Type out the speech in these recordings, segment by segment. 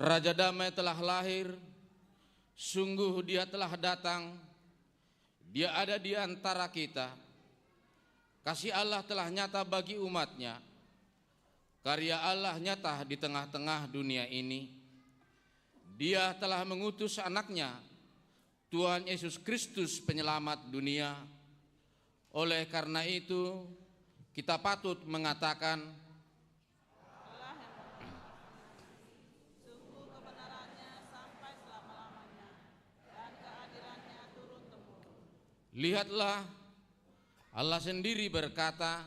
Raja Damai telah lahir, sungguh Dia telah datang, Dia ada di antara kita. Kasih Allah telah nyata bagi umatnya, karya Allah nyata di tengah-tengah dunia ini. Dia telah mengutus anaknya, Tuhan Yesus Kristus penyelamat dunia. Oleh karena itu, kita patut mengatakan, sungguh kebenarannya sampai selama-lamanya dan keadilannya turun-temurun. lihatlah, Allah sendiri berkata,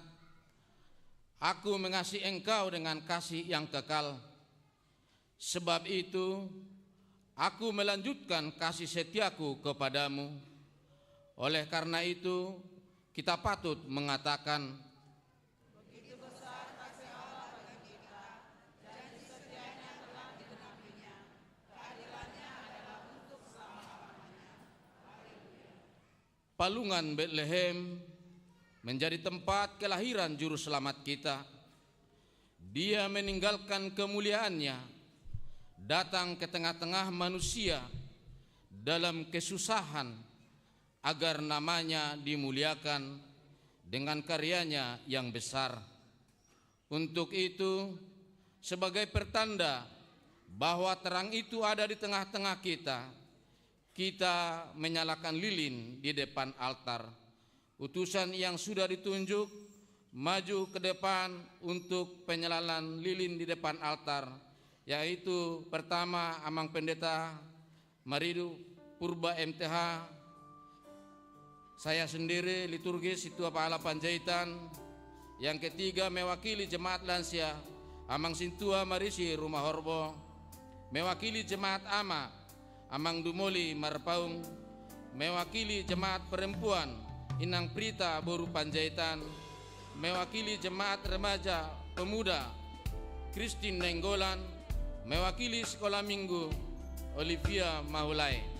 Aku mengasihi engkau dengan kasih yang kekal. Sebab itu, Aku melanjutkan kasih setiaku kepadamu. Oleh karena itu, kita patut mengatakan, Begitu besar kasih Allah bagi kita, janji setianya telah digenapinya, keadilannya adalah untuk selama-lamanya. Palungan Betlehem menjadi tempat kelahiran juru selamat kita. Dia meninggalkan kemuliaannya, datang ke tengah-tengah manusia dalam kesusahan, agar namanya dimuliakan dengan karyanya yang besar. Untuk itu, sebagai pertanda bahwa terang itu ada di tengah-tengah kita, kita menyalakan lilin di depan altar. Utusan yang sudah ditunjuk maju ke depan untuk penyalalan lilin di depan altar, yaitu pertama Amang Pendeta Maridu Purba MTH, saya sendiri liturgis Situa Pahala Panjaitan. Yang ketiga mewakili jemaat lansia Amang Sintua Marisi Rumah Horbo, mewakili jemaat Ama Amang Dumoli Marpaung, mewakili jemaat perempuan Inang Prita Boru Panjaitan, mewakili jemaat remaja pemuda Christine Nenggolan, mewakili sekolah minggu Olivia Mahulai.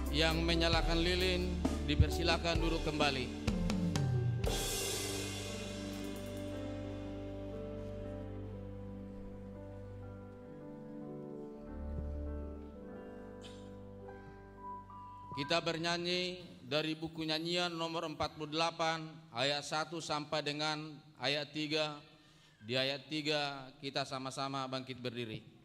Yang menyalakan lilin dipersilakan duduk kembali. Kita bernyanyi dari buku nyanyian nomor 48 ayat 1 sampai dengan ayat 3. Di ayat 3 kita sama-sama bangkit berdiri.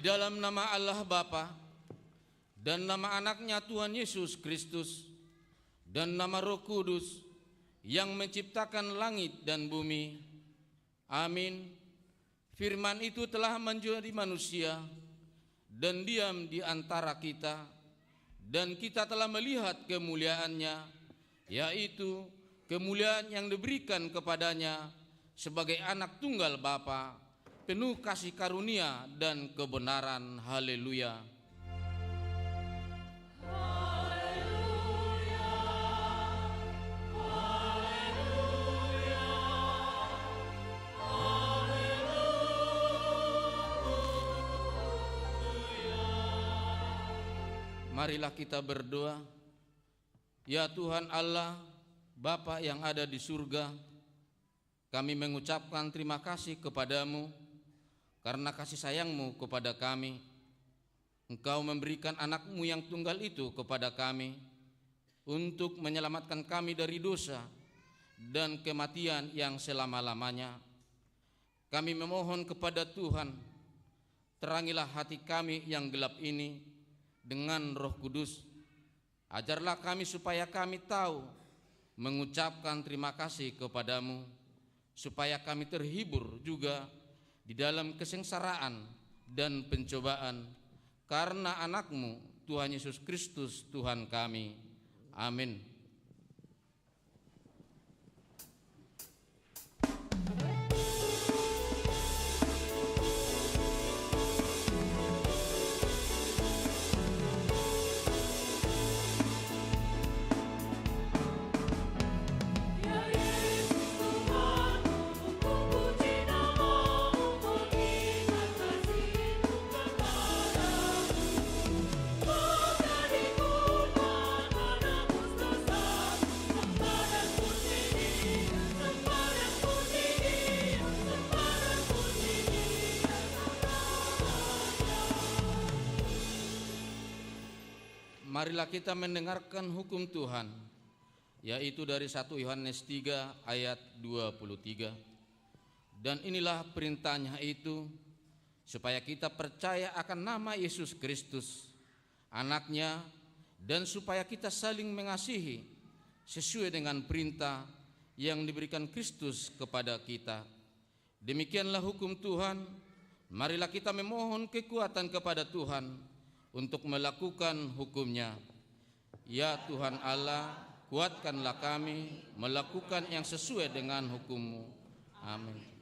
dalam nama Allah Bapa dan nama anaknya Tuhan Yesus Kristus dan nama Roh Kudus yang menciptakan langit dan bumi. Amin. Firman itu telah menjadi manusia dan diam di antara kita, dan kita telah melihat kemuliaannya, yaitu kemuliaan yang diberikan kepadanya sebagai anak tunggal Bapa, penuh kasih karunia dan kebenaran. Haleluya. Marilah kita berdoa. Ya Tuhan Allah, Bapa yang ada di surga, kami mengucapkan terima kasih kepadamu karena kasih sayang-Mu kepada kami. Engkau memberikan anak-Mu yang tunggal itu kepada kami untuk menyelamatkan kami dari dosa dan kematian yang selama-lamanya. Kami memohon kepada Tuhan, terangilah hati kami yang gelap ini dengan Roh Kudus. Ajarlah kami supaya kami tahu mengucapkan terima kasih kepadamu, supaya kami terhibur juga di dalam kesengsaraan dan pencobaan karena anak-Mu Tuhan Yesus Kristus Tuhan kami. Amin. Marilah kita mendengarkan hukum Tuhan, yaitu dari 1 Yohanes 3 ayat 23. Dan inilah perintahnya itu, supaya kita percaya akan nama Yesus Kristus, anaknya, dan supaya kita saling mengasihi sesuai dengan perintah yang diberikan Kristus kepada kita. Demikianlah hukum Tuhan. Marilah kita memohon kekuatan kepada Tuhan untuk melakukan hukum-Nya. Ya Tuhan Allah, kuatkanlah kami melakukan yang sesuai dengan hukum-Mu. Amin.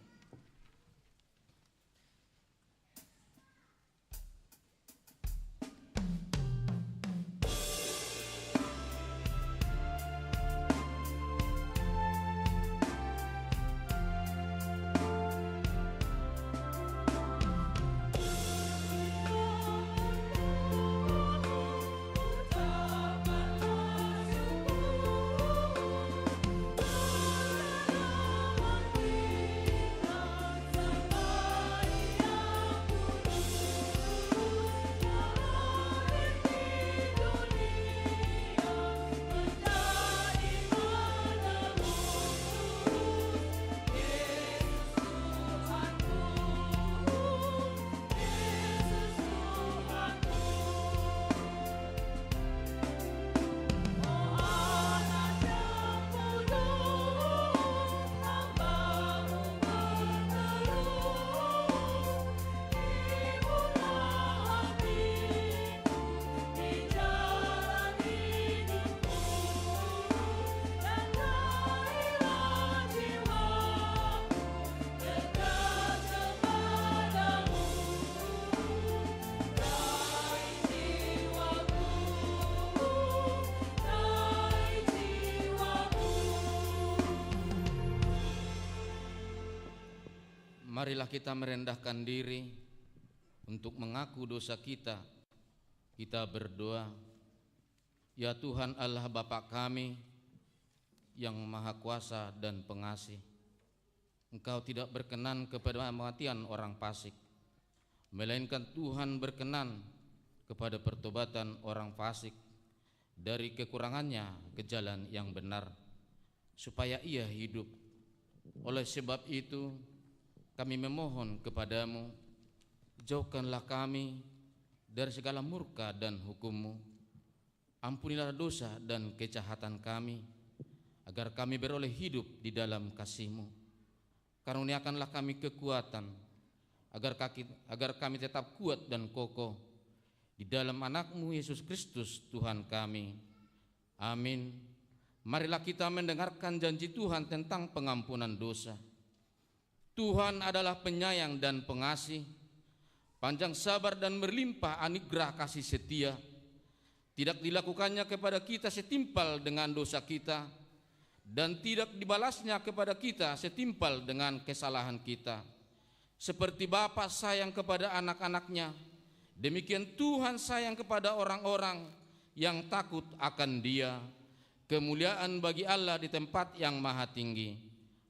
Marilah kita merendahkan diri untuk mengaku dosa kita. Kita berdoa. Ya Tuhan Allah Bapa kami yang Maha Kuasa dan Pengasih, Engkau tidak berkenan kepada kematian orang fasik, melainkan Tuhan berkenan kepada pertobatan orang fasik dari kekurangannya ke jalan yang benar, supaya ia hidup. Oleh sebab itu kami memohon kepadamu, jauhkanlah kami dari segala murka dan hukum-Mu. Ampunilah dosa dan kejahatan kami, agar kami beroleh hidup di dalam kasih-Mu. Karuniakanlah kami kekuatan, agar kami tetap kuat dan kokoh di dalam anak-Mu Yesus Kristus Tuhan kami. Amin. Marilah kita mendengarkan janji Tuhan tentang pengampunan dosa. Tuhan adalah penyayang dan pengasih, panjang sabar dan berlimpah anugerah kasih setia. Tidak dilakukannya kepada kita setimpal dengan dosa kita, dan tidak dibalasnya kepada kita setimpal dengan kesalahan kita. Seperti Bapa sayang kepada anak-anaknya, demikian Tuhan sayang kepada orang-orang yang takut akan Dia. Kemuliaan bagi Allah di tempat yang maha tinggi.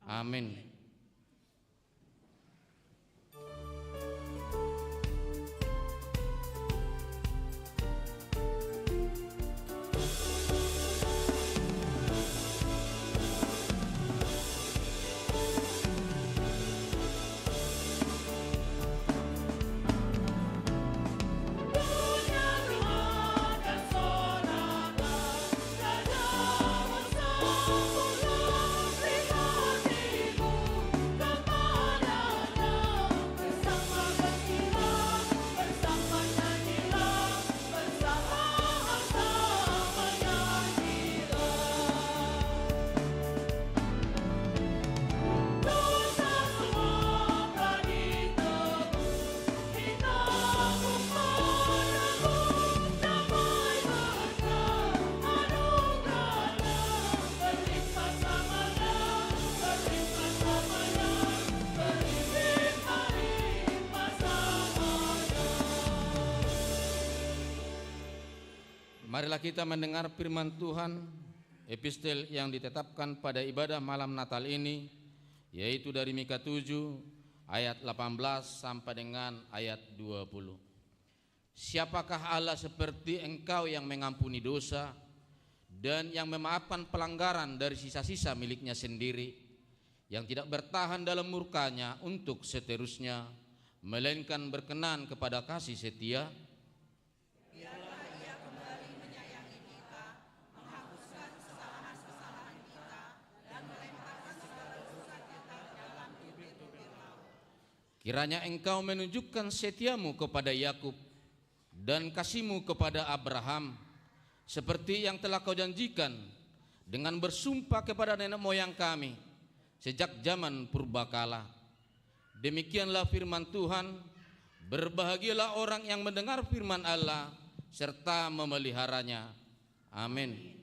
Amin. Marilah kita mendengar firman Tuhan, epistel yang ditetapkan pada ibadah malam Natal ini, yaitu dari Mika 7 ayat 18 sampai dengan ayat 20. Siapakah Allah seperti Engkau yang mengampuni dosa dan yang memaafkan pelanggaran dari sisa-sisa miliknya sendiri, yang tidak bertahan dalam murkanya untuk seterusnya, melainkan berkenan kepada kasih setia? Kiranya Engkau menunjukkan setiamu kepada Yakub dan kasih-Mu kepada Abraham, seperti yang telah Kau janjikan dengan bersumpah kepada nenek moyang kami sejak zaman purbakala. Demikianlah firman Tuhan. Berbahagialah orang yang mendengar firman Allah serta memeliharanya. Amin.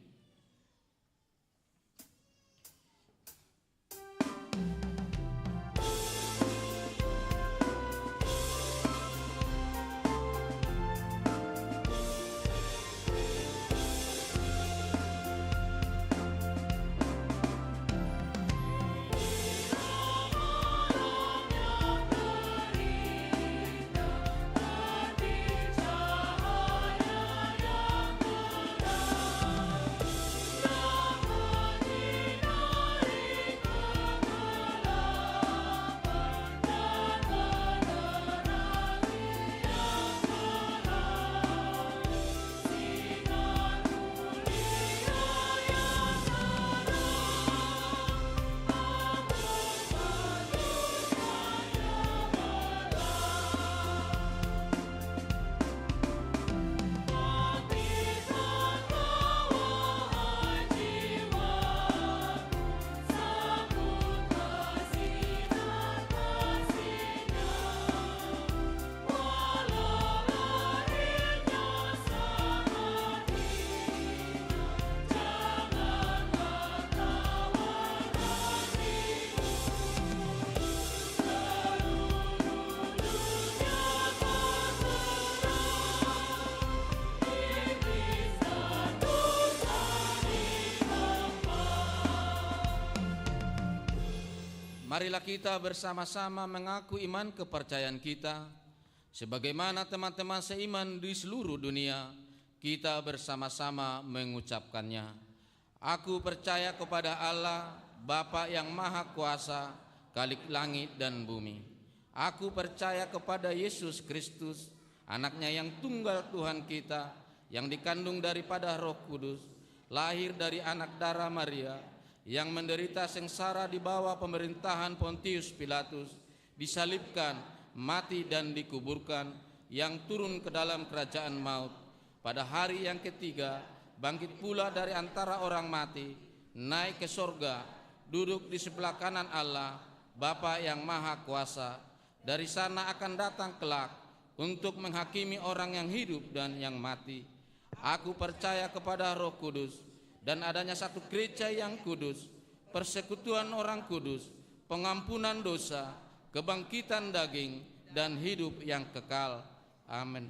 Marilah kita bersama-sama mengaku iman kepercayaan kita, sebagaimana teman-teman seiman di seluruh dunia, kita bersama-sama mengucapkannya. Aku percaya kepada Allah, Bapa yang Maha Kuasa, Khalik langit dan bumi. Aku percaya kepada Yesus Kristus, anaknya yang tunggal Tuhan kita, yang dikandung daripada Roh Kudus, lahir dari anak darah Maria, yang menderita sengsara di bawah pemerintahan Pontius Pilatus, disalibkan, mati dan dikuburkan, yang turun ke dalam kerajaan maut. Pada hari yang ketiga, bangkit pula dari antara orang mati, naik ke sorga, duduk di sebelah kanan Allah, Bapa yang Maha Kuasa. Dari sana akan datang kelak untuk menghakimi orang yang hidup dan yang mati. Aku percaya kepada Roh Kudus dan adanya satu gereja yang kudus, persekutuan orang kudus, pengampunan dosa, kebangkitan daging, dan hidup yang kekal. Amin.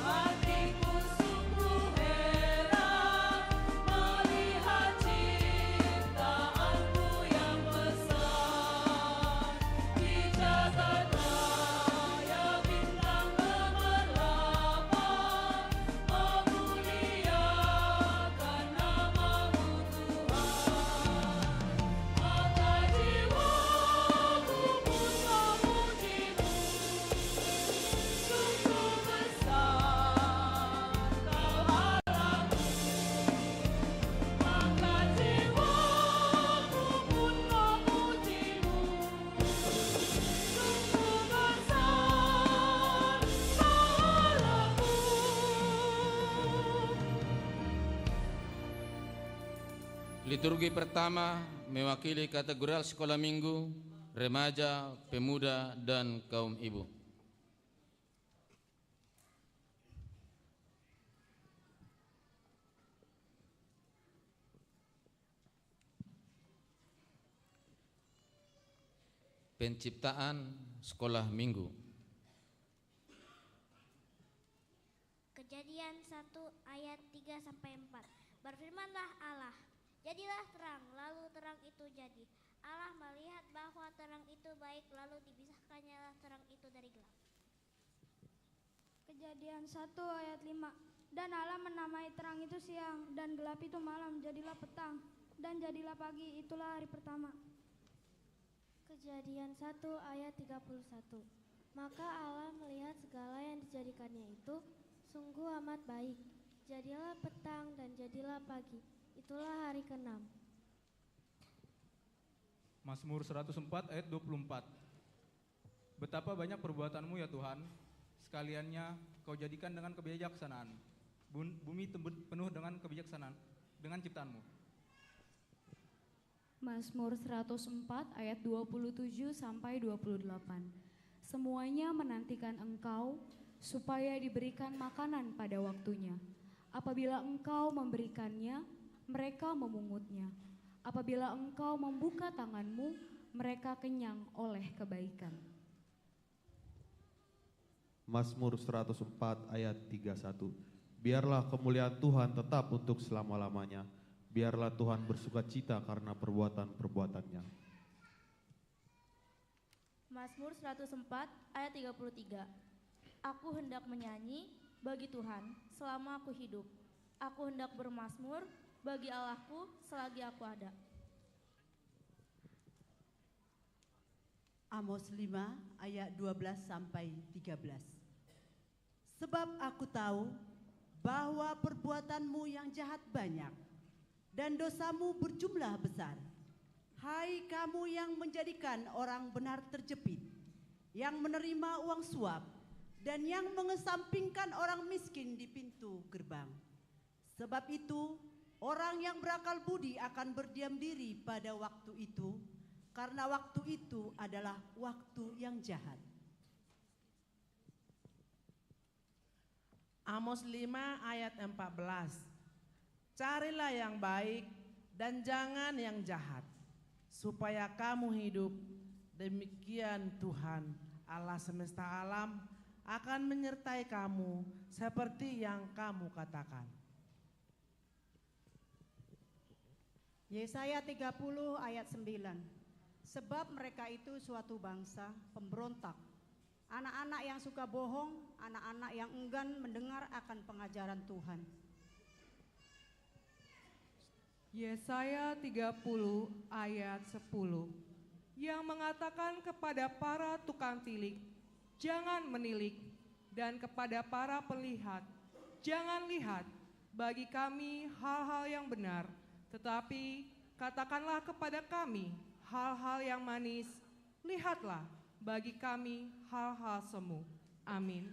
Hatiku sungguh heran melihat ciptaanmu yang besar. Di jagat raya bintang gemerlapan, memuliakan nama-Mu Tuhan. Maka jiwaku pun memuji-Mu. Sungguh besar Kau Allahku, maka jiwaku pun memuji-Mu. Sungguh besar Kau Allahku. Liturgi pertama mewakili kategorial sekolah minggu, remaja, pemuda, dan kaum ibu. Penciptaan sekolah minggu. Kejadian 1 ayat 3-4. Berfirmanlah Allah, jadilah terang, lalu terang itu jadi. Allah melihat bahwa terang itu baik, lalu dipisahkannya terang itu dari gelap. Kejadian 1 ayat 5. Dan Allah menamai terang itu siang, dan gelap itu malam, jadilah petang, dan jadilah pagi, itulah hari pertama. Kejadian 1 ayat 31. Maka Allah melihat segala yang dijadikannya itu sungguh amat baik. Jadilah petang dan jadilah pagi, itulah hari ke-6. Mazmur 104 ayat 24. Betapa banyak perbuatanmu ya Tuhan, sekaliannya Kau jadikan dengan kebijaksanaan. Bumi penuh dengan kebijaksanaan, dengan ciptaanmu. Mazmur 104 ayat 27-28. Semuanya menantikan Engkau supaya diberikan makanan pada waktunya. Apabila Engkau memberikannya, mereka memungutnya. Apabila Engkau membuka tanganmu, mereka kenyang oleh kebaikan. Mazmur 104 ayat 31. Biarlah kemuliaan Tuhan tetap untuk selama-lamanya. Biarlah Tuhan bersukacita karena perbuatan-perbuatannya. Mazmur 104 ayat 33. Aku hendak menyanyi bagi Tuhan selama aku hidup. Aku hendak bermazmur bagi Allahku selagi aku ada. Amos 5 ayat 12-13. Sebab aku tahu bahwa perbuatanmu yang jahat banyak dan dosamu berjumlah besar. Hai kamu yang menjadikan orang benar terjepit, yang menerima uang suap, dan yang mengesampingkan orang miskin di pintu gerbang. Sebab itu, orang yang berakal budi akan berdiam diri pada waktu itu, karena waktu itu adalah waktu yang jahat. Amos 5 ayat 14. Carilah yang baik dan jangan yang jahat, supaya kamu hidup. Demikian Tuhan Allah semesta alam akan menyertai kamu seperti yang kamu katakan. Yesaya 30 ayat 9. Sebab mereka itu suatu bangsa pemberontak, anak-anak yang suka bohong, anak-anak yang enggan mendengar akan pengajaran Tuhan. Yesaya 30 ayat 10 yang mengatakan kepada para tukang tilik, jangan menilik, dan kepada para pelihat, jangan lihat bagi kami hal-hal yang benar, tetapi katakanlah kepada kami hal-hal yang manis, lihatlah bagi kami hal-hal semu. Amin.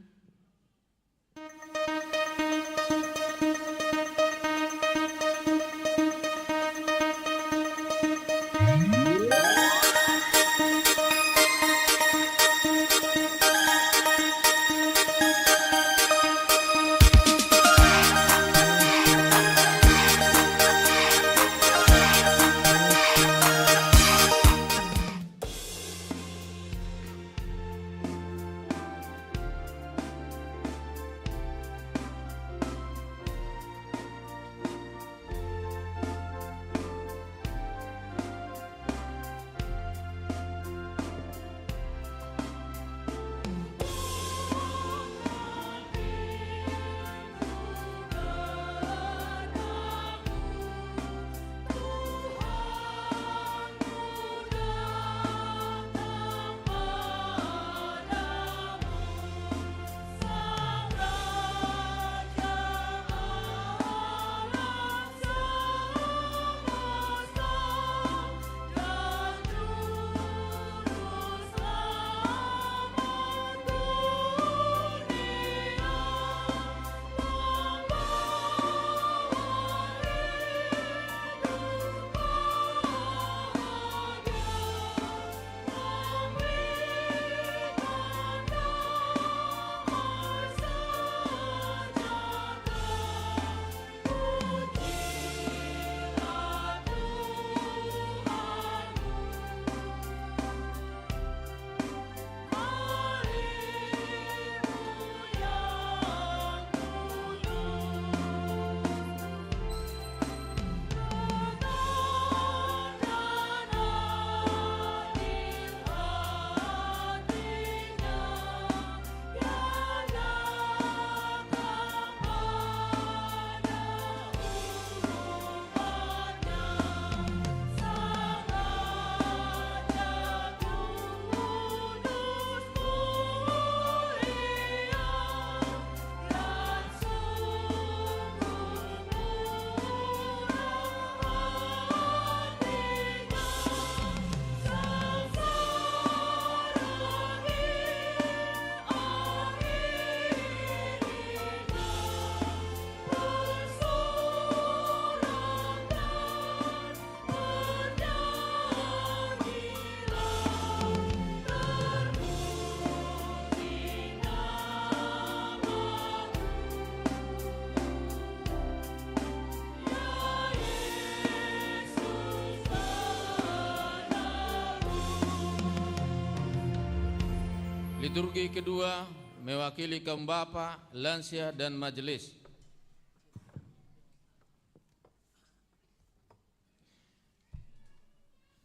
Liturgi kedua mewakili kaum bapa, lansia, dan majelis.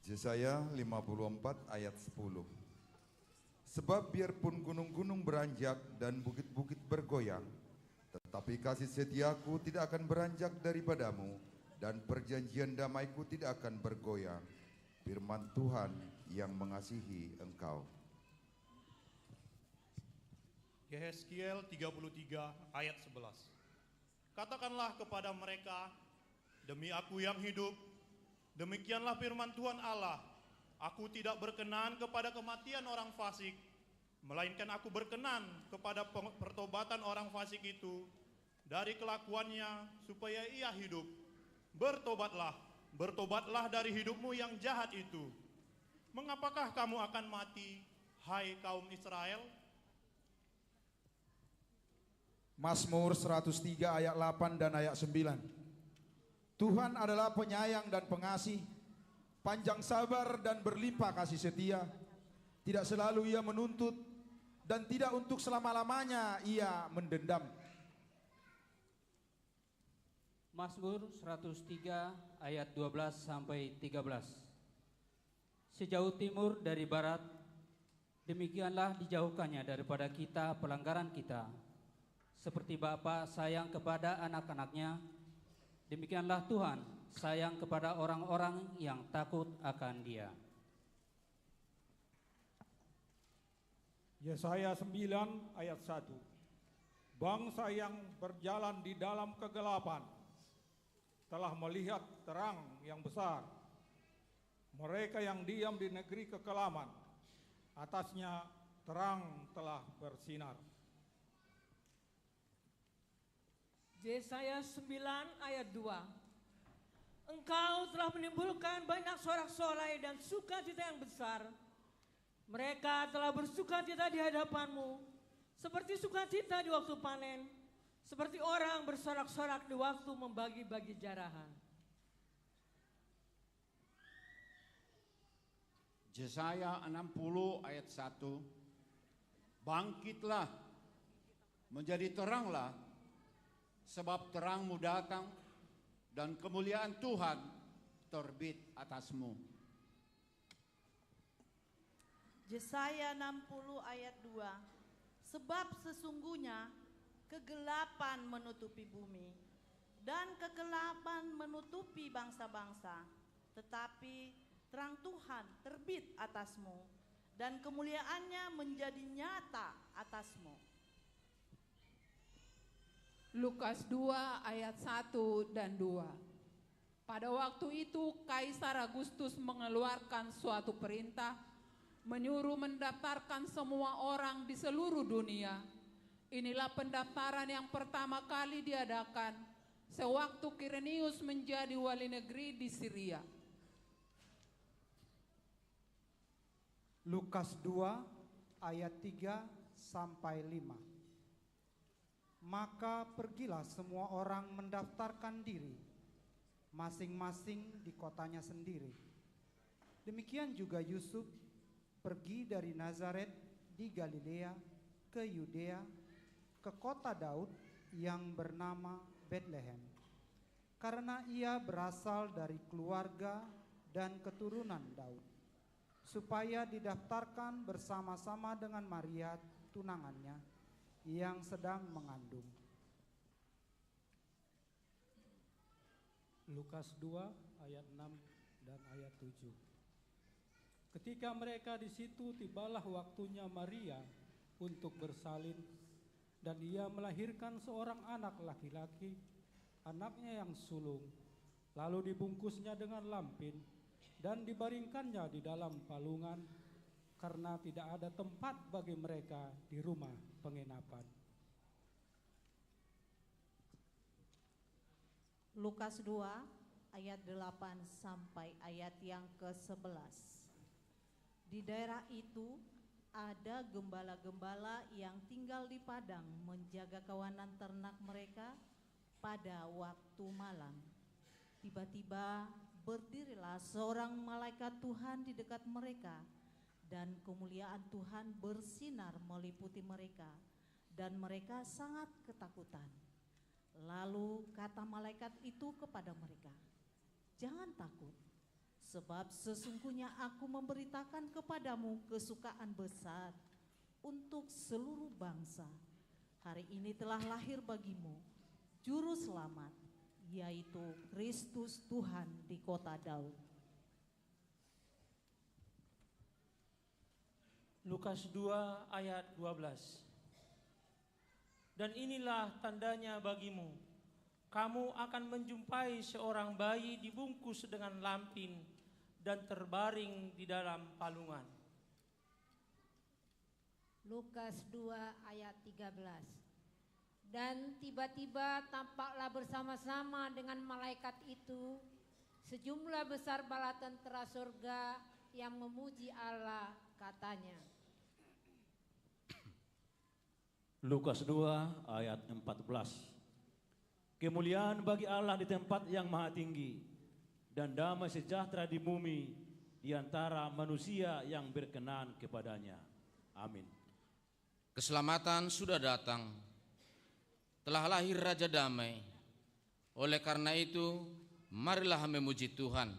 Yesaya 54 ayat 10. Sebab biarpun gunung-gunung beranjak dan bukit-bukit bergoyang, tetapi kasih setiaku tidak akan beranjak daripadamu, dan perjanjian damaiku tidak akan bergoyang. Firman Tuhan yang mengasihi engkau. Yehezkiel 33 ayat 11. Katakanlah kepada mereka, demi aku yang hidup, demikianlah firman Tuhan Allah, aku tidak berkenan kepada kematian orang fasik, melainkan aku berkenan kepada pertobatan orang fasik itu dari kelakuannya supaya ia hidup. Bertobatlah, bertobatlah dari hidupmu yang jahat itu. Mengapakah kamu akan mati, hai kaum Israel? Mazmur 103 ayat 8 dan ayat 9. Tuhan adalah penyayang dan pengasih, panjang sabar dan berlimpah kasih setia. Tidak selalu ia menuntut, dan tidak untuk selama-lamanya ia mendendam. Mazmur 103 ayat 12 sampai 13. Sejauh timur dari barat, demikianlah dijauhkannya daripada kita pelanggaran kita. Seperti Bapa sayang kepada anak-anaknya, demikianlah Tuhan sayang kepada orang-orang yang takut akan Dia. Yesaya 9 ayat 1. Bangsa yang berjalan di dalam kegelapan telah melihat terang yang besar. Mereka yang diam di negeri kekelaman, atasnya terang telah bersinar. Yesaya 9 ayat 2. Engkau telah menimbulkan banyak sorak-sorai dan sukacita yang besar. Mereka telah bersukacita di hadapanmu, seperti sukacita di waktu panen, seperti orang bersorak-sorak di waktu membagi-bagi jarahan. Yesaya 60 ayat 1. Bangkitlah, menjadi teranglah, sebab terangmu datang dan kemuliaan Tuhan terbit atasmu. Yesaya 60 ayat 2. Sebab sesungguhnya kegelapan menutupi bumi dan kegelapan menutupi bangsa-bangsa, tetapi terang Tuhan terbit atasmu dan kemuliaannya menjadi nyata atasmu. Lukas 2 ayat 1 dan 2. Pada waktu itu Kaisar Agustus mengeluarkan suatu perintah menyuruh mendaftarkan semua orang di seluruh dunia. Inilah pendaftaran yang pertama kali diadakan sewaktu Kirenius menjadi wali negeri di Syria. Lukas 2 ayat 3 sampai 5. Maka pergilah semua orang mendaftarkan diri masing-masing di kotanya sendiri. Demikian juga Yusuf pergi dari Nazaret di Galilea ke Yudea, ke kota Daud yang bernama Betlehem, karena ia berasal dari keluarga dan keturunan Daud, supaya didaftarkan bersama-sama dengan Maria tunangannya yang sedang mengandung. Lukas 2 ayat 6 dan ayat 7. Ketika mereka di situ, tibalah waktunya Maria untuk bersalin, dan ia melahirkan seorang anak laki-laki, anaknya yang sulung. Lalu dibungkusnya dengan lampin dan dibaringkannya di dalam palungan, karena tidak ada tempat bagi mereka di rumah penginapan. Lukas 2 ayat 8 sampai ayat yang ke-11. Di daerah itu ada gembala-gembala yang tinggal di padang menjaga kawanan ternak mereka pada waktu malam. Tiba-tiba berdirilah seorang malaikat Tuhan di dekat mereka, dan kemuliaan Tuhan bersinar meliputi mereka, dan mereka sangat ketakutan. Lalu kata malaikat itu kepada mereka, "Jangan takut, sebab sesungguhnya aku memberitakan kepadamu kesukaan besar untuk seluruh bangsa. Hari ini telah lahir bagimu Juru Selamat, yaitu Kristus Tuhan di kota Daud." Lukas 2 ayat 12. Dan inilah tandanya bagimu, kamu akan menjumpai seorang bayi dibungkus dengan lampin dan terbaring di dalam palungan. Lukas 2 ayat 13. Dan tiba-tiba tampaklah bersama-sama dengan malaikat itu sejumlah besar bala tentara surga yang memuji Allah, katanya. Lukas 2 ayat 14. Kemuliaan bagi Allah di tempat yang maha tinggi, dan damai sejahtera di bumi di antara manusia yang berkenan kepadanya. Amin. Keselamatan sudah datang, telah lahir Raja Damai. Oleh karena itu, marilah memuji Tuhan.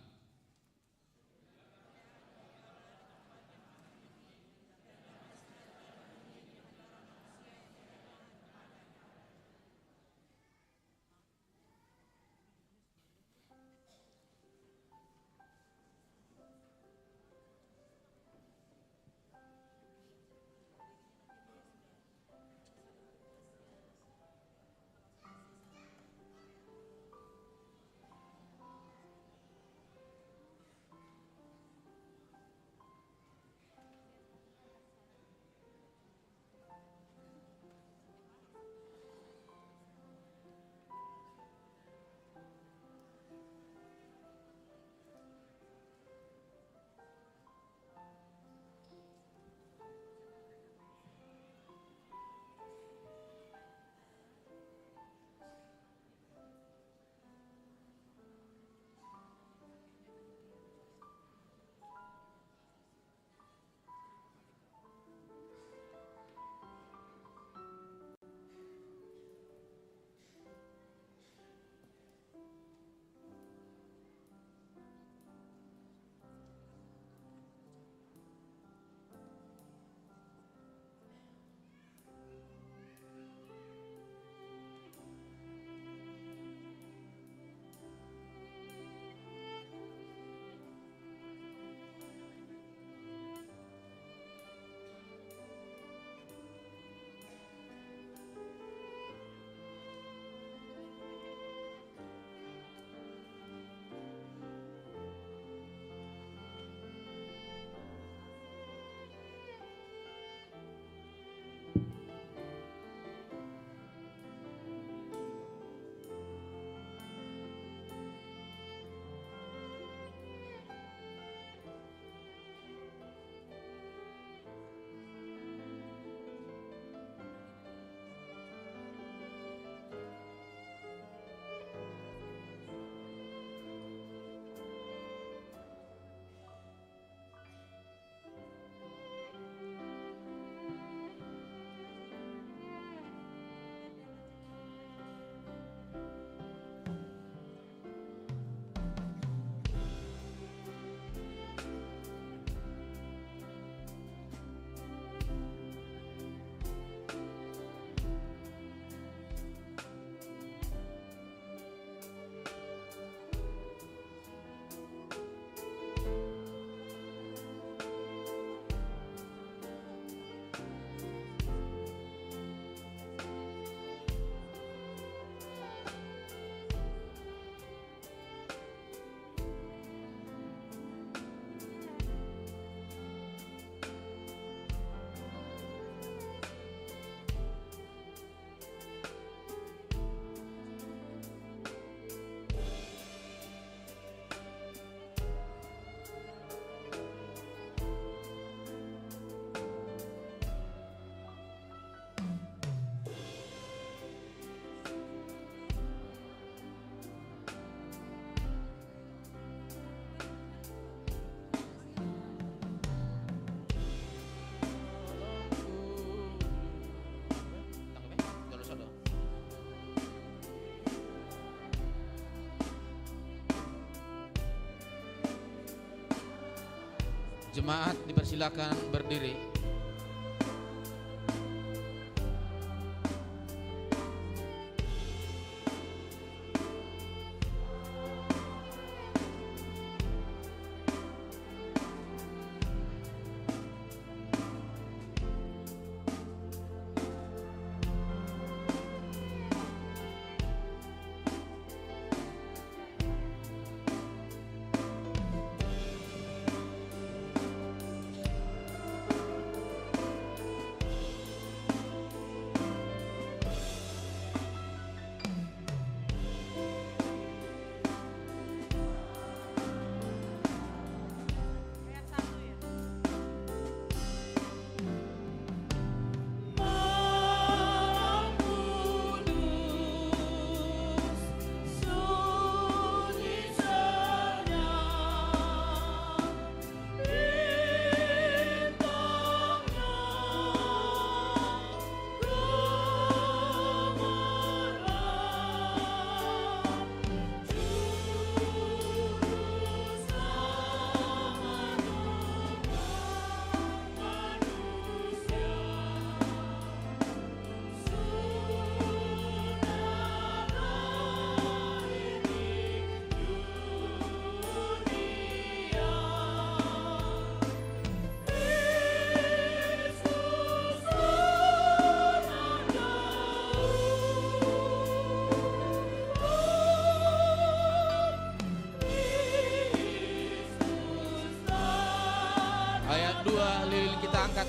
Jemaat dipersilakan berdiri.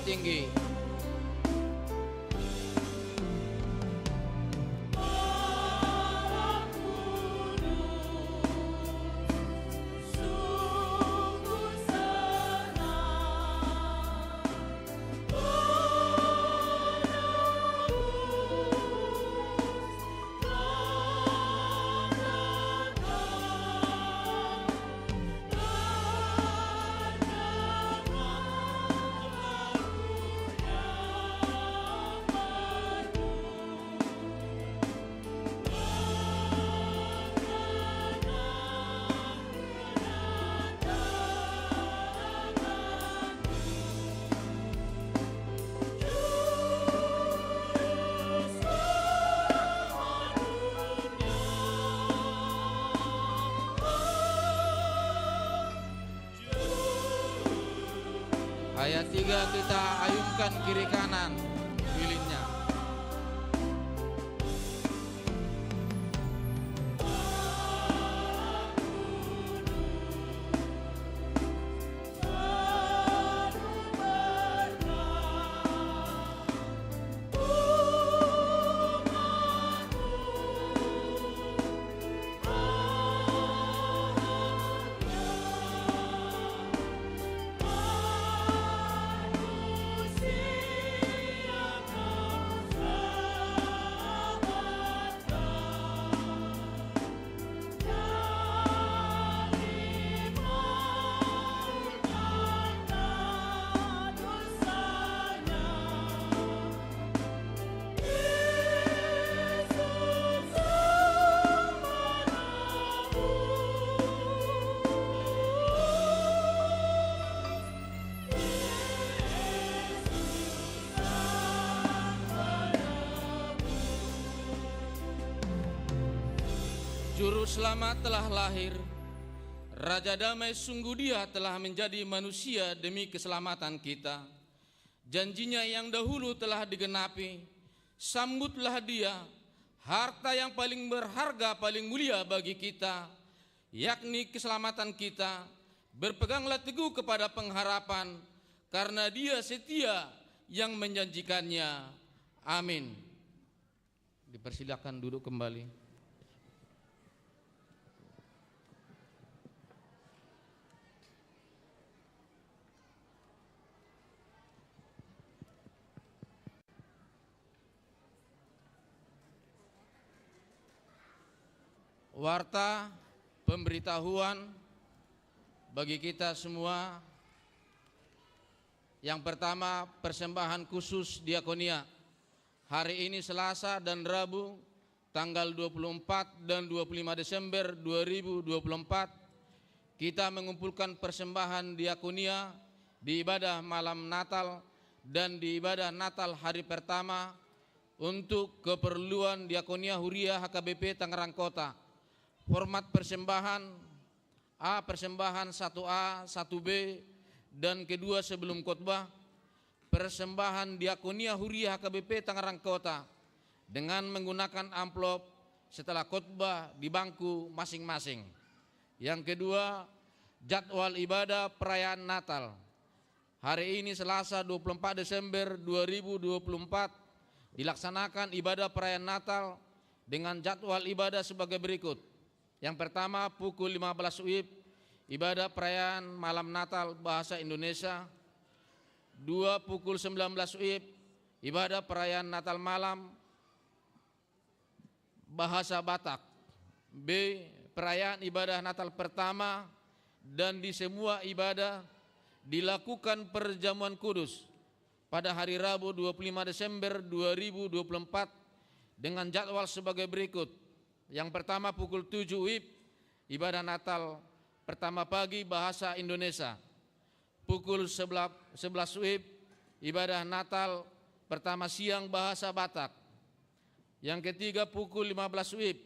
tinggi. Ayat 3 kita ayunkan kiri kanan lilinnya. Juru selamat telah lahir, Raja damai sungguh Dia telah menjadi manusia demi keselamatan kita. Janjinya yang dahulu telah digenapi, sambutlah Dia, harta yang paling berharga, paling mulia bagi kita, yakni keselamatan kita. Berpeganglah teguh kepada pengharapan, karena Dia setia yang menjanjikannya. Amin. Dipersilakan duduk kembali. Warta pemberitahuan bagi kita semua. Yang pertama, persembahan khusus diakonia. Hari ini Selasa dan Rabu tanggal 24 dan 25 Desember 2024 kita mengumpulkan persembahan diakonia di ibadah malam Natal dan di ibadah Natal hari pertama untuk keperluan diakonia Huria HKBP Tangerang Kota. Format persembahan A, persembahan 1A, 1B, dan kedua sebelum khotbah, persembahan diakonia Huria HKBP Tangerang Kota dengan menggunakan amplop setelah khotbah di bangku masing-masing. Yang kedua, jadwal ibadah perayaan Natal. Hari ini Selasa 24 Desember 2024 dilaksanakan ibadah perayaan Natal dengan jadwal ibadah sebagai berikut. Yang pertama, pukul 15 WIB, ibadah perayaan malam Natal bahasa Indonesia. 2, pukul 19 WIB, ibadah perayaan Natal malam bahasa Batak. B, perayaan ibadah Natal pertama, dan di semua ibadah dilakukan perjamuan kudus pada hari Rabu 25 Desember 2024 dengan jadwal sebagai berikut. Yang pertama, pukul 7 WIB, ibadah Natal pertama pagi bahasa Indonesia. Pukul 11 WIB, ibadah Natal pertama siang bahasa Batak. Yang ketiga, pukul 15 WIB,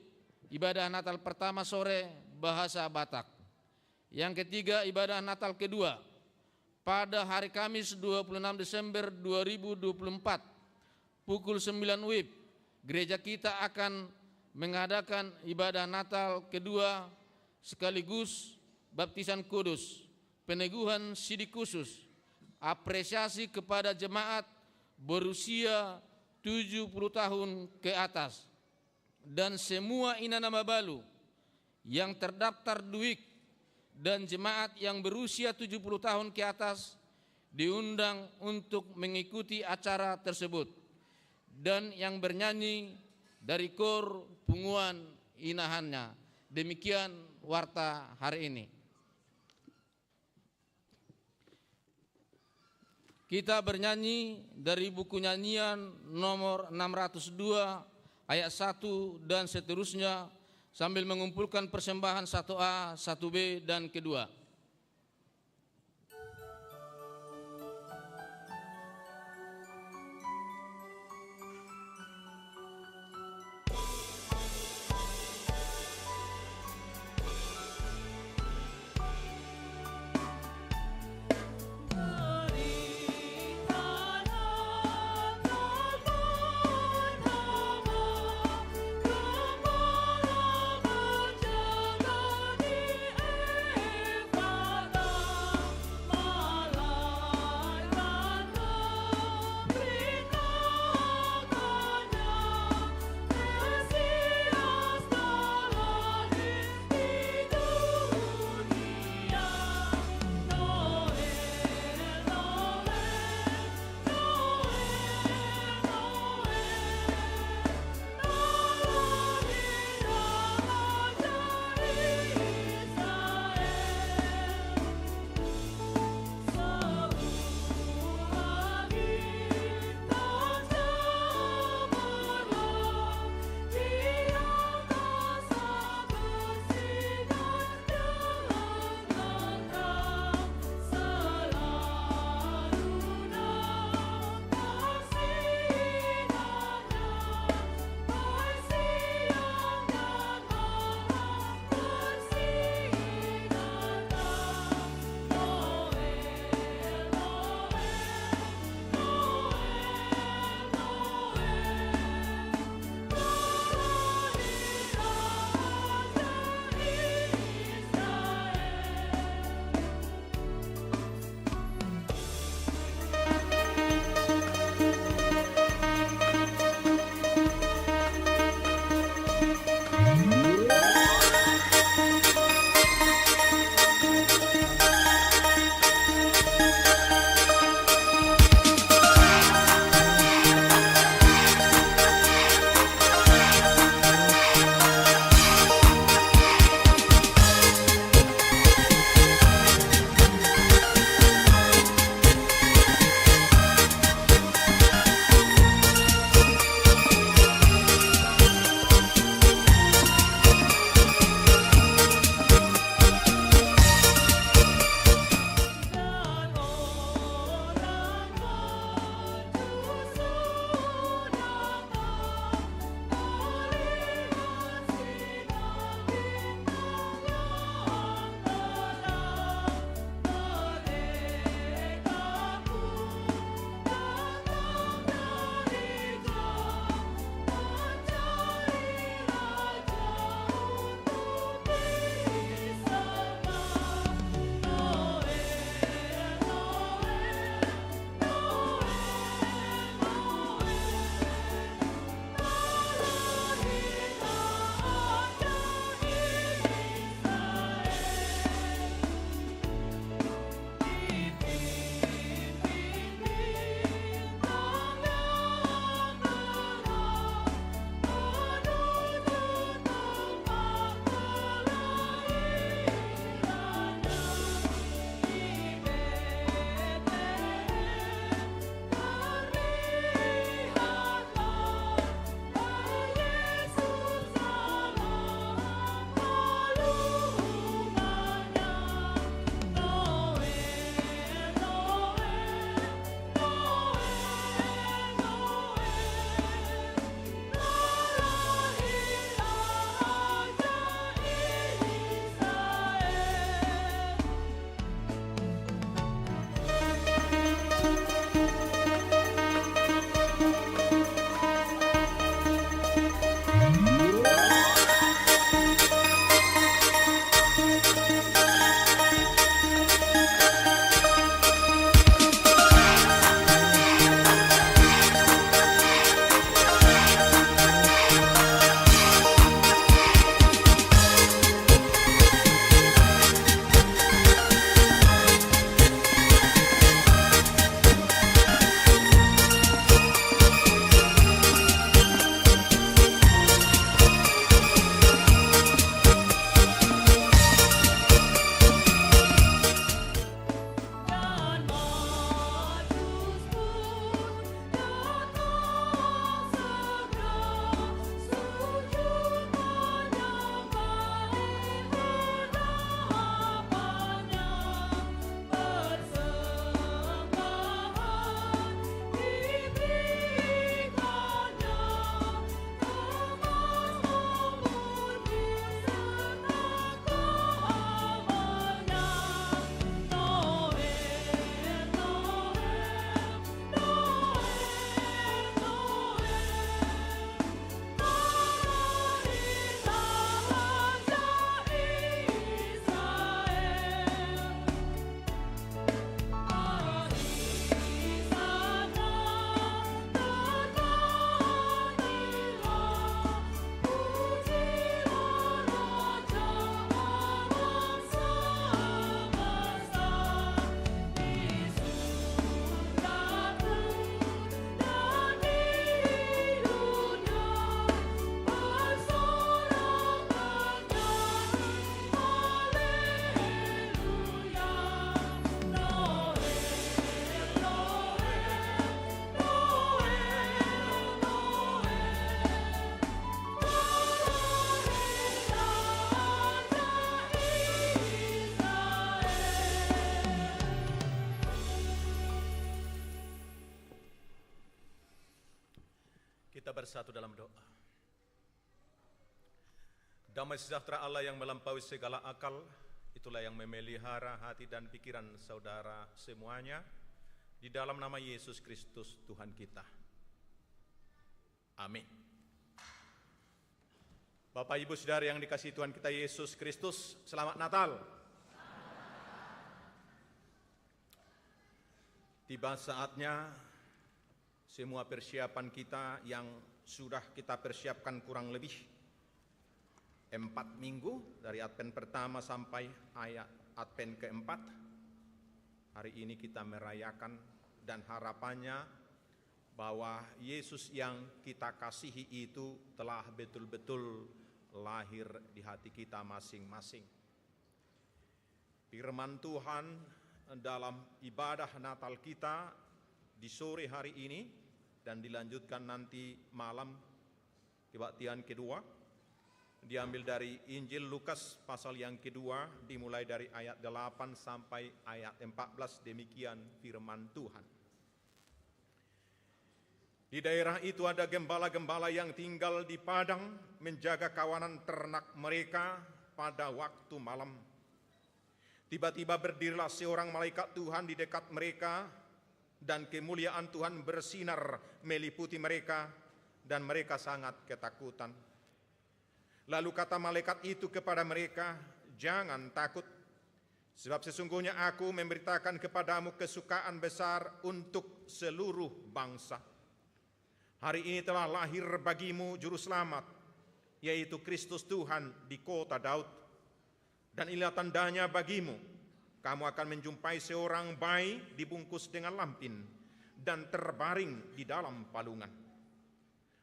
ibadah Natal pertama sore bahasa Batak. Yang ketiga, ibadah Natal kedua pada hari Kamis 26 Desember 2024 pukul 9 WIB, gereja kita akan mengadakan ibadah Natal kedua sekaligus baptisan kudus, peneguhan sidik khusus, apresiasi kepada jemaat berusia 70 tahun ke atas dan semua inanama balu yang terdaftar DUIK dan jemaat yang berusia 70 tahun ke atas diundang untuk mengikuti acara tersebut dan yang bernyanyi dari kor punguan inahannya. Demikian warta hari ini. Kita bernyanyi dari buku nyanyian nomor 602 ayat 1 dan seterusnya sambil mengumpulkan persembahan 1A, 1B dan kedua. Bye. Kita bersatu dalam doa. Damai sejahtera Allah yang melampaui segala akal, itulah yang memelihara hati dan pikiran saudara semuanya, di dalam nama Yesus Kristus Tuhan kita. Amin. Bapak Ibu Saudara yang dikasihi Tuhan kita Yesus Kristus, selamat Natal. Tiba saatnya semua persiapan kita yang sudah kita persiapkan kurang lebih 4 minggu dari Advent pertama sampai Advent keempat, hari ini kita merayakan, dan harapannya bahwa Yesus yang kita kasihi itu telah betul-betul lahir di hati kita masing-masing. Firman Tuhan dalam ibadah Natal kita di sore hari ini dan dilanjutkan nanti malam kebaktian kedua, diambil dari Injil Lukas pasal yang kedua, dimulai dari ayat 8 sampai ayat 14. Demikian firman Tuhan. Di daerah itu ada gembala-gembala yang tinggal di padang menjaga kawanan ternak mereka pada waktu malam. Tiba-tiba berdirilah seorang malaikat Tuhan di dekat mereka, dan kemuliaan Tuhan bersinar meliputi mereka, dan mereka sangat ketakutan. Lalu kata malaikat itu kepada mereka, "Jangan takut, sebab sesungguhnya aku memberitakan kepadamu kesukaan besar untuk seluruh bangsa. Hari ini telah lahir bagimu juru selamat, yaitu Kristus Tuhan di kota Daud. Dan inilah tandanya bagimu, kamu akan menjumpai seorang bayi dibungkus dengan lampin dan terbaring di dalam palungan.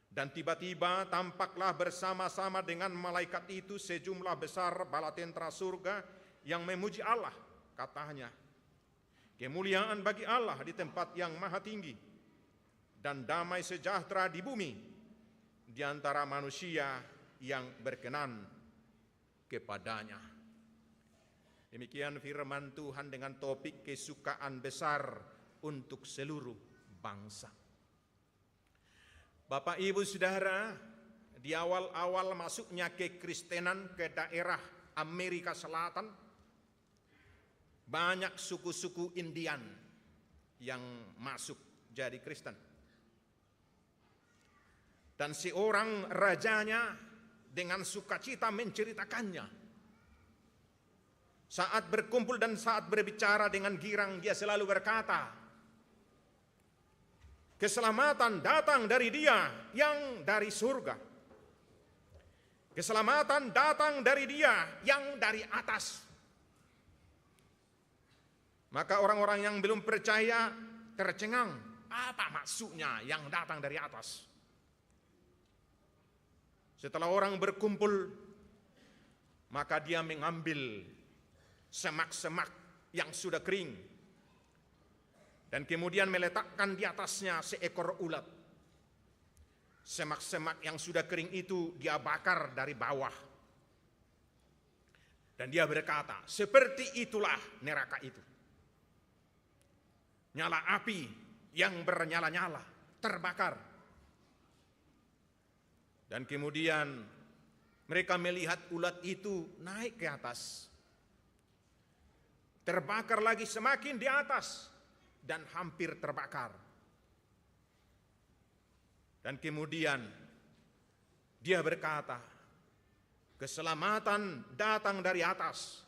Dan tiba-tiba tampaklah bersama-sama dengan malaikat itu sejumlah besar bala tentara surga yang memuji Allah, katanya, kemuliaan bagi Allah di tempat yang maha tinggi, dan damai sejahtera di bumi di antara manusia yang berkenan kepadanya." Demikian firman Tuhan dengan topik kesukaan besar untuk seluruh bangsa. Bapak Ibu Saudara, di awal-awal masuknya kekristenan ke daerah Amerika Selatan, banyak suku-suku Indian yang masuk jadi Kristen. Dan seorang rajanya dengan sukacita menceritakannya. Saat berkumpul dan saat berbicara dengan girang, dia selalu berkata, keselamatan datang dari Dia yang dari surga. Keselamatan datang dari Dia yang dari atas. Maka orang-orang yang belum percaya tercengang, apa maksudnya yang datang dari atas? Setelah orang berkumpul, maka dia mengambil semak-semak yang sudah kering dan kemudian meletakkan di atasnya seekor ulat. Semak-semak yang sudah kering itu dia bakar dari bawah. Dan dia berkata, seperti itulah neraka itu. Nyala api yang bernyala-nyala, terbakar. Dan kemudian mereka melihat ulat itu naik ke atas. Terbakar lagi semakin di atas dan hampir terbakar. Dan kemudian dia berkata, keselamatan datang dari atas.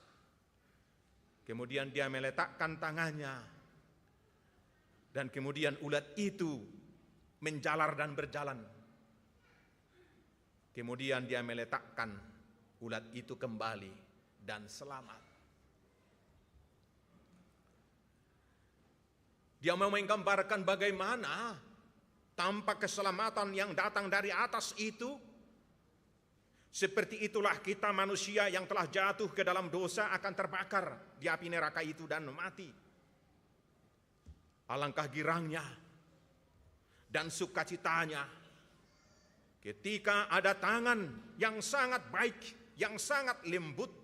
Kemudian dia meletakkan tangannya, dan kemudian ulat itu menjalar dan berjalan. Kemudian dia meletakkan ulat itu kembali dan selamat. Dia mau menggambarkan bagaimana tampak keselamatan yang datang dari atas itu. Seperti itulah kita manusia yang telah jatuh ke dalam dosa akan terbakar di api neraka itu dan mati. Alangkah girangnya dan sukacitanya ketika ada tangan yang sangat baik, yang sangat lembut,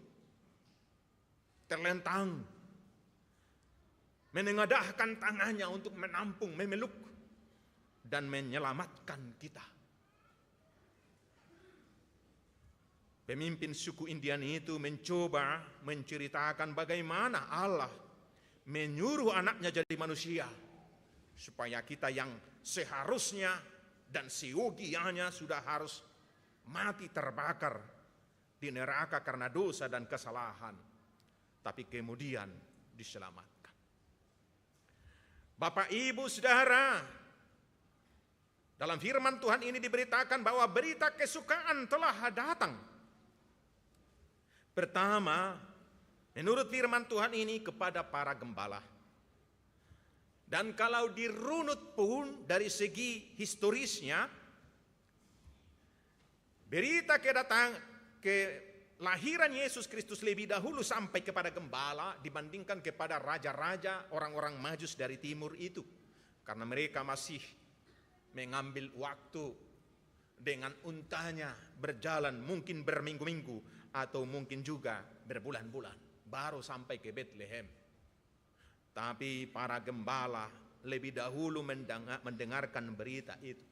terlentang, menengadahkan tangannya untuk menampung, memeluk, dan menyelamatkan kita. Pemimpin suku Indian itu mencoba menceritakan bagaimana Allah menyuruh anaknya jadi manusia, supaya kita yang seharusnya dan seyogianya sudah harus mati terbakar di neraka karena dosa dan kesalahan, tapi kemudian diselamatkan. Bapak, Ibu, Saudara, dalam firman Tuhan ini diberitakan bahwa berita kesukaan telah datang. Pertama, menurut firman Tuhan ini kepada para gembala. Dan kalau dirunut pun dari segi historisnya, berita kelahiran Yesus Kristus lebih dahulu sampai kepada gembala dibandingkan kepada raja-raja orang-orang Majus dari timur itu. Karena mereka masih mengambil waktu dengan untanya berjalan mungkin berminggu-minggu atau mungkin juga berbulan-bulan baru sampai ke Bethlehem. Tapi para gembala lebih dahulu mendengarkan berita itu.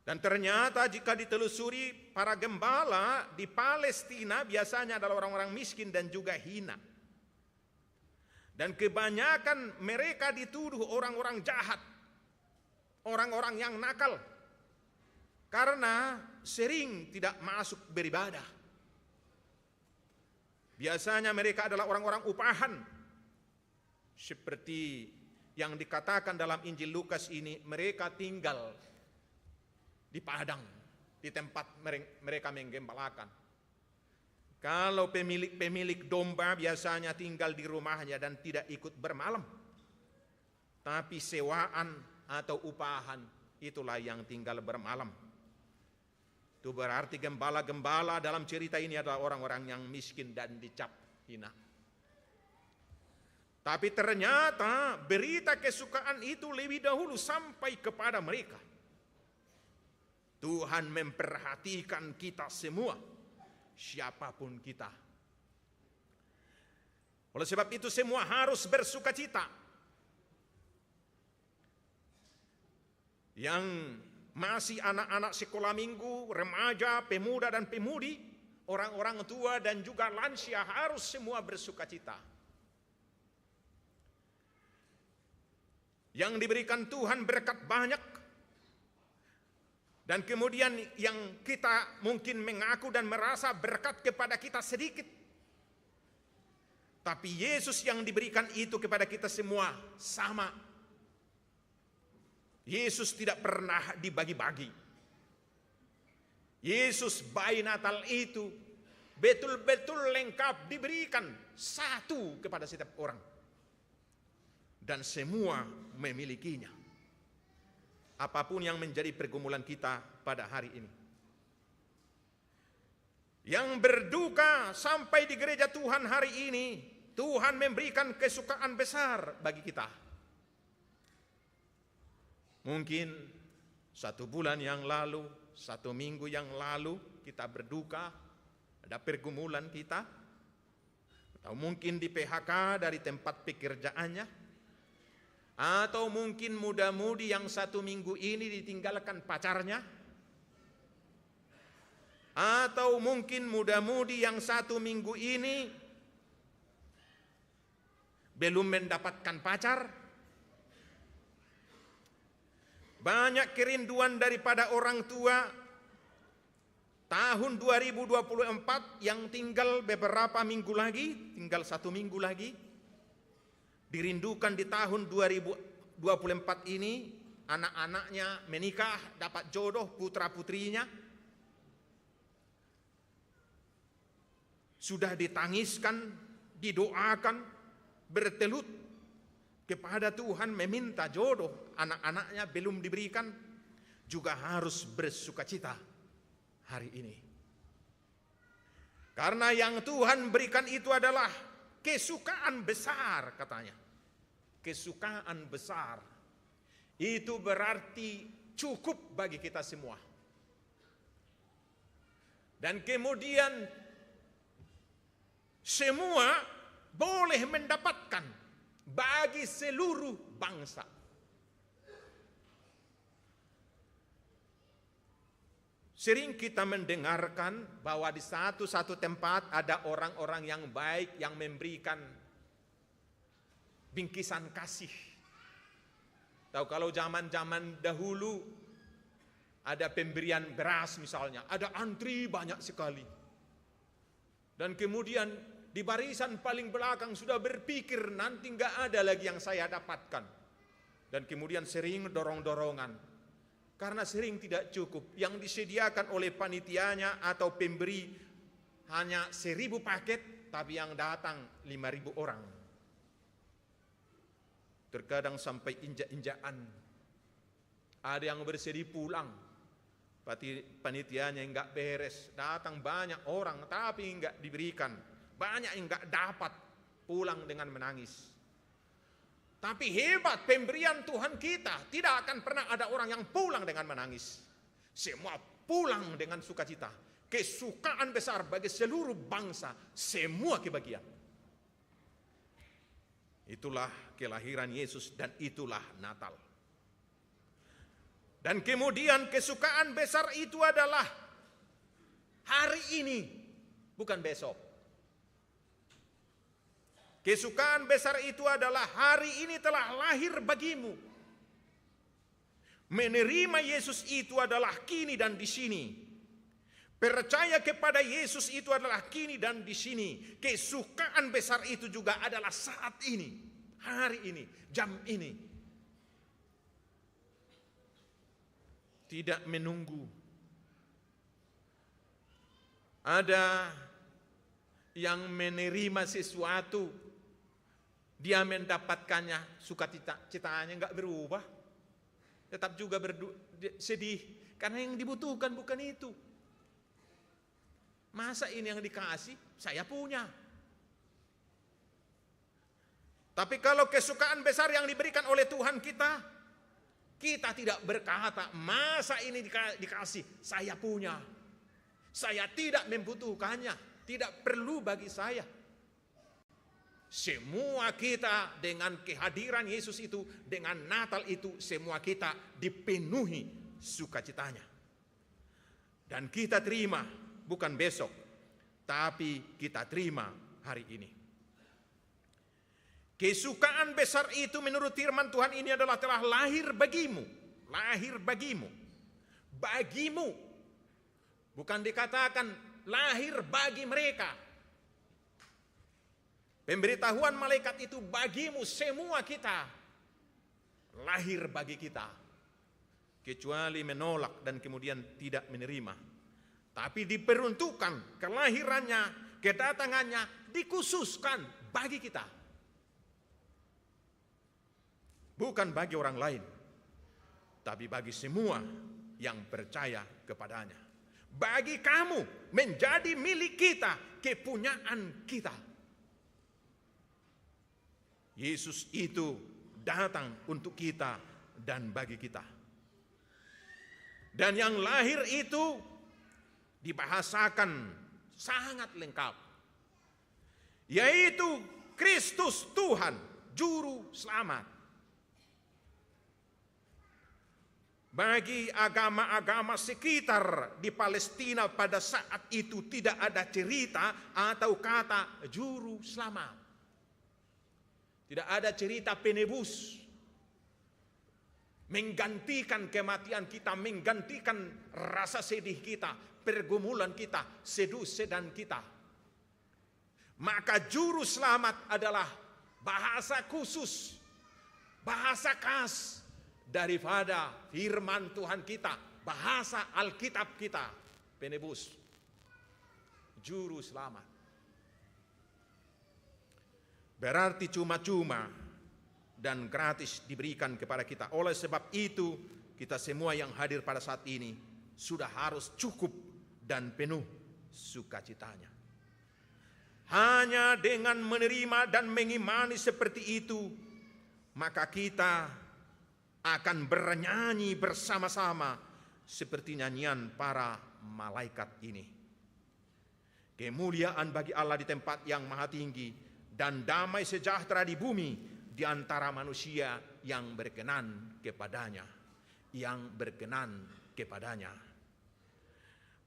Dan ternyata jika ditelusuri, para gembala di Palestina biasanya adalah orang-orang miskin dan juga hina. Dan kebanyakan mereka dituduh orang-orang jahat, orang-orang yang nakal, karena sering tidak masuk beribadah. Biasanya mereka adalah orang-orang upahan, seperti yang dikatakan dalam Injil Lukas ini, mereka tinggal di padang, di tempat mereka menggembalakan. Kalau pemilik domba biasanya tinggal di rumahnya dan tidak ikut bermalam, tapi sewaan atau upahan itulah yang tinggal bermalam. Itu berarti gembala-gembala dalam cerita ini adalah orang-orang yang miskin dan dicap hina. Tapi ternyata berita kesukaan itu lebih dahulu sampai kepada mereka. Tuhan memperhatikan kita semua, siapapun kita. Oleh sebab itu semua harus bersukacita. Yang masih anak-anak sekolah minggu, remaja, pemuda dan pemudi, orang-orang tua dan juga lansia harus semua bersukacita. Yang diberikan Tuhan berkat banyak, dan kemudian yang kita mungkin mengaku dan merasa berkat kepada kita sedikit, tapi Yesus yang diberikan itu kepada kita semua sama. Yesus tidak pernah dibagi-bagi. Yesus bayi Natal itu betul-betul lengkap diberikan satu kepada setiap orang. Dan semua memilikinya. Apapun yang menjadi pergumulan kita pada hari ini. Yang berduka sampai di gereja Tuhan hari ini, Tuhan memberikan kesukaan besar bagi kita. Mungkin 1 bulan yang lalu, 1 minggu yang lalu kita berduka, ada pergumulan kita, atau mungkin di PHK dari tempat pekerjaannya, atau mungkin muda-mudi yang 1 minggu ini ditinggalkan pacarnya, atau mungkin muda-mudi yang 1 minggu ini belum mendapatkan pacar. Banyak kerinduan daripada orang tua tahun 2024 yang tinggal beberapa minggu lagi, tinggal 1 minggu lagi. Dirindukan di tahun 2024 ini, anak-anaknya menikah, dapat jodoh putra-putrinya. Sudah ditangiskan, didoakan, bertelut kepada Tuhan meminta jodoh, anak-anaknya belum diberikan, juga harus bersukacita hari ini. Karena yang Tuhan berikan itu adalah kesukaan besar, katanya. Kesukaan besar. Itu berarti cukup bagi kita semua. Dan kemudian semua boleh mendapatkan bagi seluruh bangsa. Sering kita mendengarkan bahwa di satu tempat ada orang-orang yang baik yang memberikan bingkisan kasih. Tahu kalau zaman-zaman dahulu ada pemberian beras misalnya, ada antri banyak sekali. Dan kemudian di barisan paling belakang sudah berpikir nanti nggak ada lagi yang saya dapatkan. Dan kemudian sering dorong-dorongan. Karena sering tidak cukup. Yang disediakan oleh panitianya atau pemberi hanya 1.000 paket, tapi yang datang 5.000 orang. Terkadang sampai injak-injakan. Ada yang bersedih pulang. Panitianya enggak beres. Datang banyak orang, tapi enggak diberikan. Banyak yang enggak dapat, pulang dengan menangis. Tapi hebat pemberian Tuhan kita. Tidak akan pernah ada orang yang pulang dengan menangis. Semua pulang dengan sukacita. Kesukaan besar bagi seluruh bangsa. Semua kebahagiaan. Itulah kelahiran Yesus dan itulah Natal. Dan kemudian kesukaan besar itu adalah hari ini, bukan besok. Kesukaan besar itu adalah hari ini telah lahir bagimu. Menerima Yesus itu adalah kini dan di sini. Percaya kepada Yesus itu adalah kini dan di sini. Kesukaan besar itu juga adalah saat ini, hari ini, jam ini. Tidak menunggu. Ada yang menerima sesuatu, dia mendapatkannya, sukacitanya enggak berubah. Tetap juga sedih. Karena yang dibutuhkan bukan itu. Masa ini yang dikasih, saya punya. Tapi kalau kesukaan besar yang diberikan oleh Tuhan kita tidak berkata, masa ini dikasih, saya punya. Saya tidak membutuhkannya, tidak perlu bagi saya. Semua kita dengan kehadiran Yesus itu, dengan Natal itu, semua kita dipenuhi sukacitanya. Dan kita terima, bukan besok, tapi kita terima hari ini. Kesukaan besar itu menurut firman Tuhan ini adalah telah lahir bagimu. Lahir bagimu. Bagimu. Bukan dikatakan lahir bagi mereka. Pemberitahuan malaikat itu bagimu, semua kita. Lahir bagi kita. Kecuali menolak dan kemudian tidak menerima. Tapi diperuntukkan kelahirannya, kedatangannya dikhususkan bagi kita. Bukan bagi orang lain, tapi bagi semua yang percaya kepadanya. Bagi kamu menjadi milik kita, kepunyaan kita. Yesus itu datang untuk kita dan bagi kita. Dan yang lahir itu dibahasakan sangat lengkap. Yaitu Kristus Tuhan, Juru Selamat. Bagi agama-agama sekitar di Palestina pada saat itu tidak ada cerita atau kata Juru Selamat. Tidak ada cerita penebus. Menggantikan kematian kita, menggantikan rasa sedih kita, pergumulan kita, sedan kita. Maka Juru Selamat adalah bahasa khusus, bahasa khas daripada firman Tuhan kita, bahasa Alkitab kita, penebus, Juru Selamat. Berarti cuma-cuma dan gratis diberikan kepada kita. Oleh sebab itu, kita semua yang hadir pada saat ini sudah harus cukup dan penuh sukacitanya. Hanya dengan menerima dan mengimani seperti itu, maka kita akan bernyanyi bersama-sama seperti nyanyian para malaikat ini. Kemuliaan bagi Allah di tempat yang maha tinggi, dan damai sejahtera di bumi di antara manusia yang berkenan kepadanya. Yang berkenan kepadanya.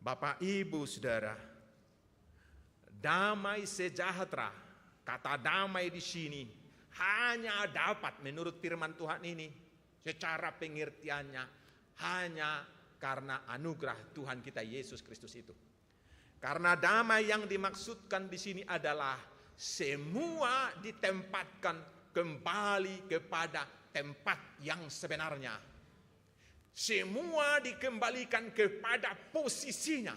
Bapak, Ibu, Saudara, damai sejahtera, kata damai di sini hanya dapat menurut firman Tuhan ini secara pengertiannya hanya karena anugerah Tuhan kita Yesus Kristus itu. Karena damai yang dimaksudkan di sini adalah semua ditempatkan kembali kepada tempat yang sebenarnya. Semua dikembalikan kepada posisinya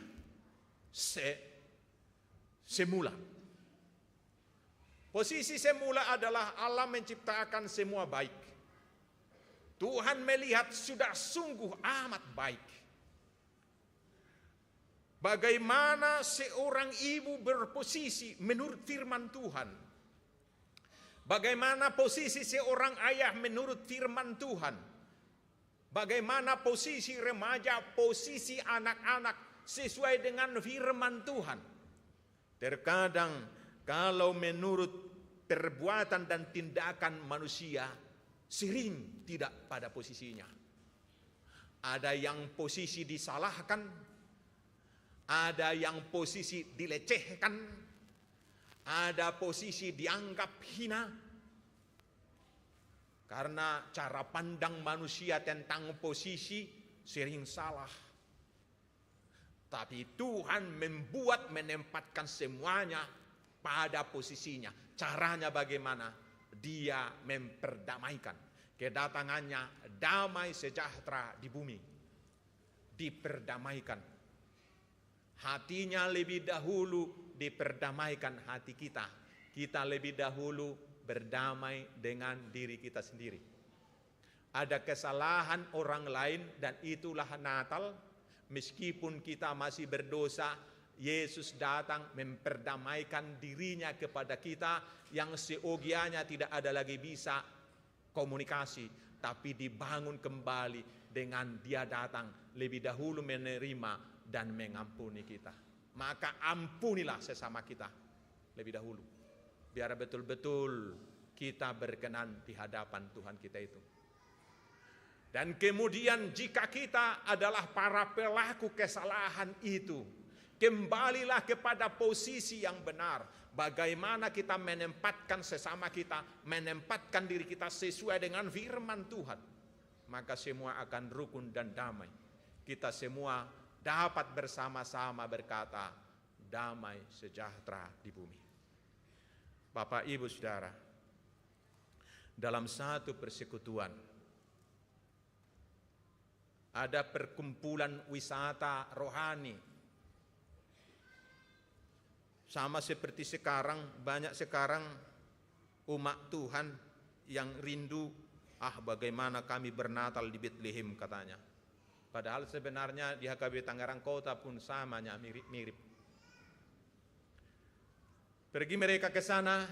semula. Posisi semula adalah Allah menciptakan semua baik. Tuhan melihat sudah sungguh amat baik. Bagaimana seorang ibu berposisi menurut firman Tuhan. Bagaimana posisi seorang ayah menurut firman Tuhan. Bagaimana posisi remaja, posisi anak-anak sesuai dengan firman Tuhan. Terkadang kalau menurut perbuatan dan tindakan manusia sering tidak pada posisinya. Ada yang posisi disalahkan, ada yang posisi dilecehkan, ada posisi dianggap hina. Karena cara pandang manusia tentang posisi sering salah. Tapi Tuhan menempatkan semuanya pada posisinya. Caranya bagaimana? Dia memperdamaikan. Kedatangannya damai sejahtera di bumi. Diperdamaikan. Hatinya lebih dahulu diperdamaikan hati kita. Kita lebih dahulu berdamai dengan diri kita sendiri. Ada kesalahan orang lain dan itulah Natal. Meskipun kita masih berdosa, Yesus datang memperdamaikan dirinya kepada kita yang seogianya tidak ada lagi bisa komunikasi, tapi dibangun kembali dengan Dia datang lebih dahulu menerima dan mengampuni kita. Maka ampunilah sesama kita lebih dahulu, biar betul-betul kita berkenan di hadapan Tuhan kita itu. Dan kemudian jika kita adalah para pelaku kesalahan itu, kembalilah kepada posisi yang benar. Bagaimana kita menempatkan sesama kita, menempatkan diri kita sesuai dengan firman Tuhan. Maka semua akan rukun dan damai. Kita semua dapat bersama-sama berkata, damai sejahtera di bumi. Bapak, Ibu, Saudara, dalam satu persekutuan, ada perkumpulan wisata rohani. Sama seperti sekarang, banyak sekarang umat Tuhan yang rindu, bagaimana kami bernatal di Bethlehem katanya. Padahal sebenarnya di HKB Tangerang Kota pun samanya mirip-mirip. Pergi mereka ke sana,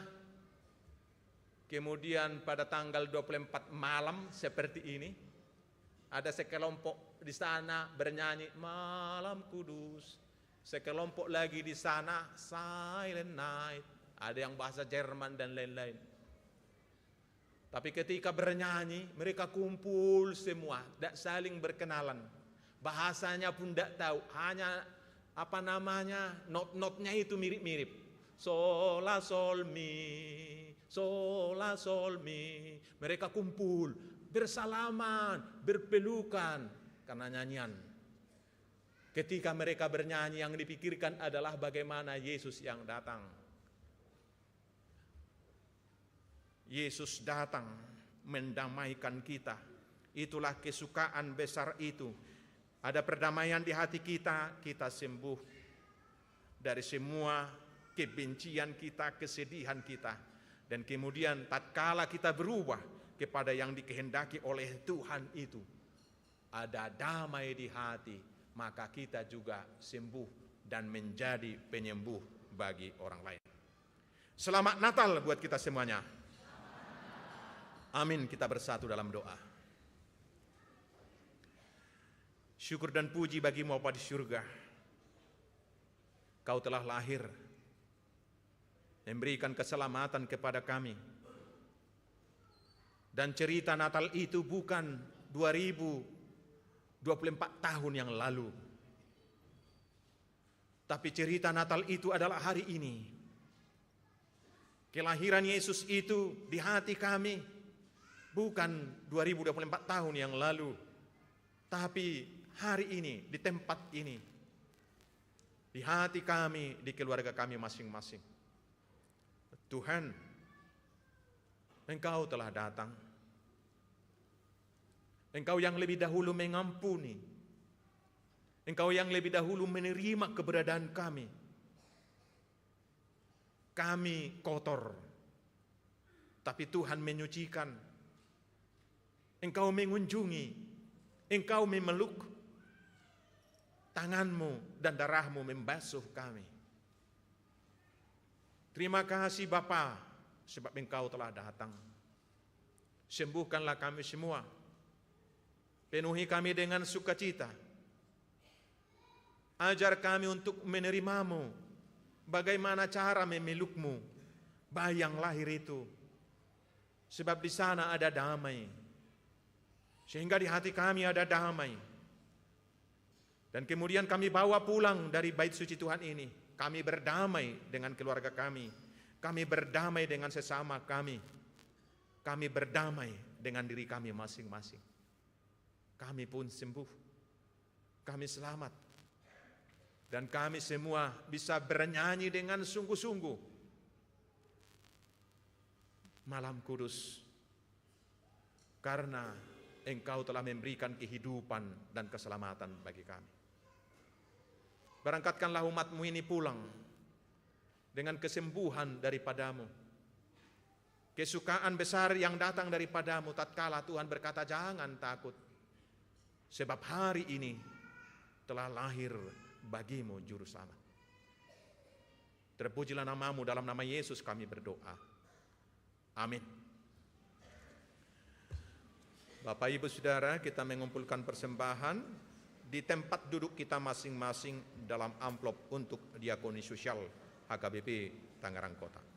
kemudian pada tanggal 24 malam seperti ini, ada sekelompok di sana bernyanyi Malam Kudus. Sekelompok lagi di sana Silent Night. Ada yang bahasa Jerman dan lain-lain. Tapi ketika bernyanyi, mereka kumpul semua, tidak saling berkenalan. Bahasanya pun tidak tahu, hanya not-notnya itu mirip-mirip. Sol la sol mi, sol la sol mi. Mereka kumpul, bersalaman, berpelukan karena nyanyian. Ketika mereka bernyanyi, yang dipikirkan adalah bagaimana Yesus yang datang. Yesus datang mendamaikan kita. Itulah kesukaan besar itu. Ada perdamaian di hati kita, kita sembuh dari semua kebencian kita, kesedihan kita. Dan kemudian tatkala kita berubah kepada yang dikehendaki oleh Tuhan itu, ada damai di hati, maka kita juga sembuh dan menjadi penyembuh bagi orang lain. Selamat Natal buat kita semuanya. Amin, kita bersatu dalam doa. Syukur dan puji bagimu Bapa di surga. Kau telah lahir, memberikan keselamatan kepada kami. Dan cerita Natal itu bukan 2024 tahun yang lalu. Tapi cerita Natal itu adalah hari ini. Kelahiran Yesus itu di hati kami bukan 2024 tahun yang lalu, tapi hari ini, di tempat ini, di hati kami, di keluarga kami masing-masing. Tuhan, Engkau telah datang. Engkau yang lebih dahulu mengampuni. Engkau yang lebih dahulu menerima keberadaan kami. Kami kotor, tapi Tuhan menyucikan. Engkau mengunjungi, Engkau memeluk, tanganmu dan darahmu membasuh kami. Terima kasih Bapa, sebab Engkau telah datang. Sembuhkanlah kami semua, penuhi kami dengan sukacita. Ajar kami untuk menerimamu, bagaimana cara memelukmu, bayi yang lahir itu. Sebab di sana ada damai, sehingga di hati kami ada damai. Dan kemudian kami bawa pulang dari bait suci Tuhan ini. Kami berdamai dengan keluarga kami. Kami berdamai dengan sesama kami. Kami berdamai dengan diri kami masing-masing. Kami pun sembuh. Kami selamat. Dan kami semua bisa bernyanyi dengan sungguh-sungguh. Malam kudus, karena Engkau telah memberikan kehidupan dan keselamatan bagi kami. Berangkatkanlah umat-Mu ini pulang dengan kesembuhan daripadamu. Kesukaan besar yang datang daripadamu tatkala Tuhan berkata, jangan takut, sebab hari ini telah lahir bagimu juru selamat. Terpujilah namamu, dalam nama Yesus kami berdoa. Amin. Bapak Ibu Saudara, kita mengumpulkan persembahan di tempat duduk kita masing-masing dalam amplop untuk diakoni sosial HKBP Tangerang Kota. Amin.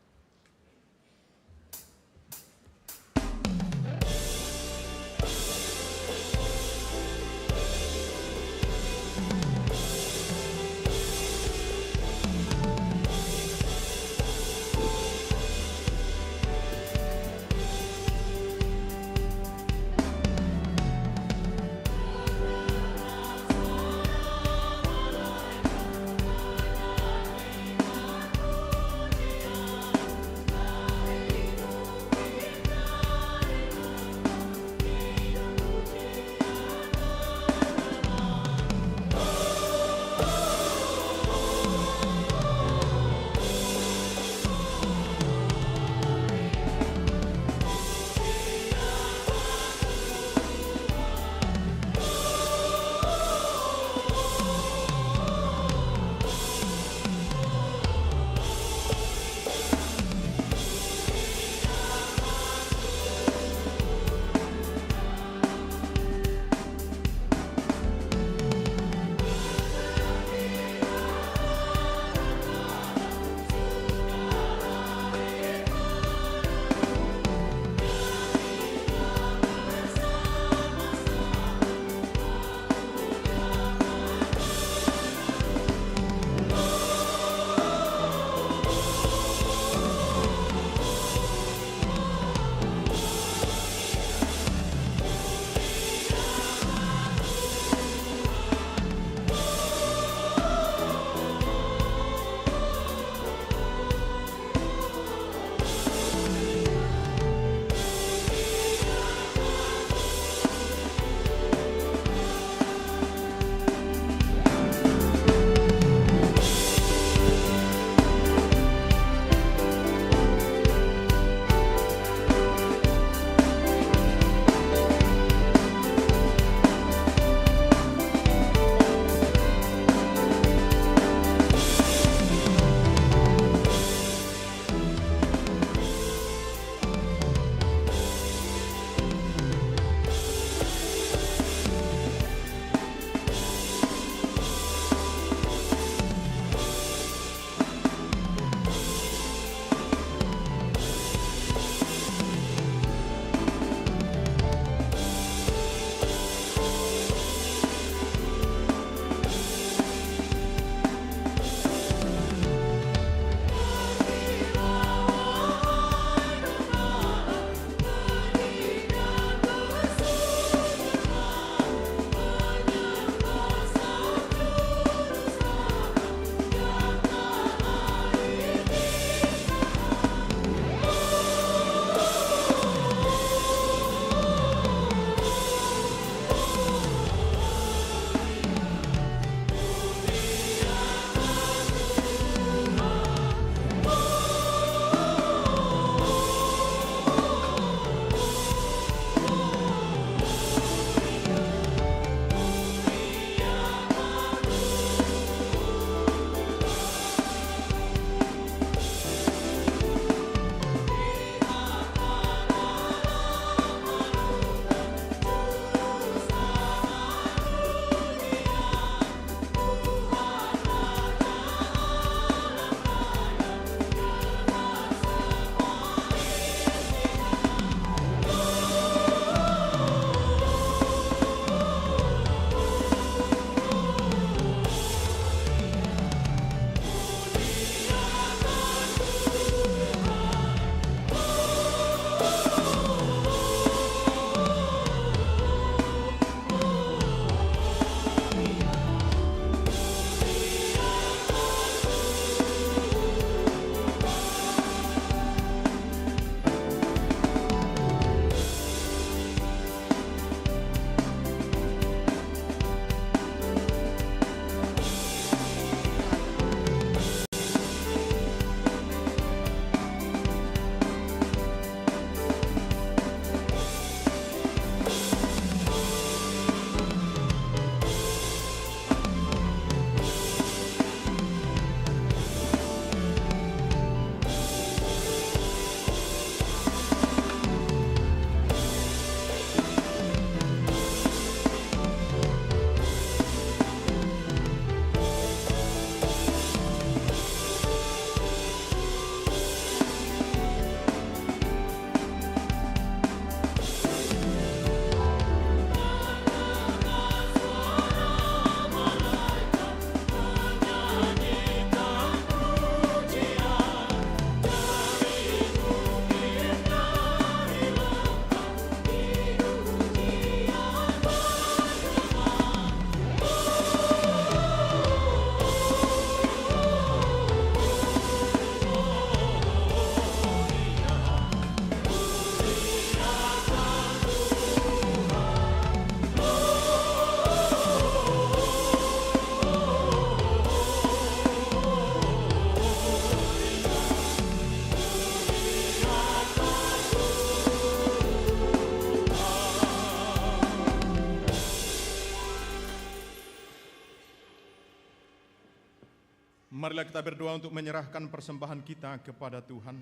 Marilah kita berdoa untuk menyerahkan persembahan kita kepada Tuhan.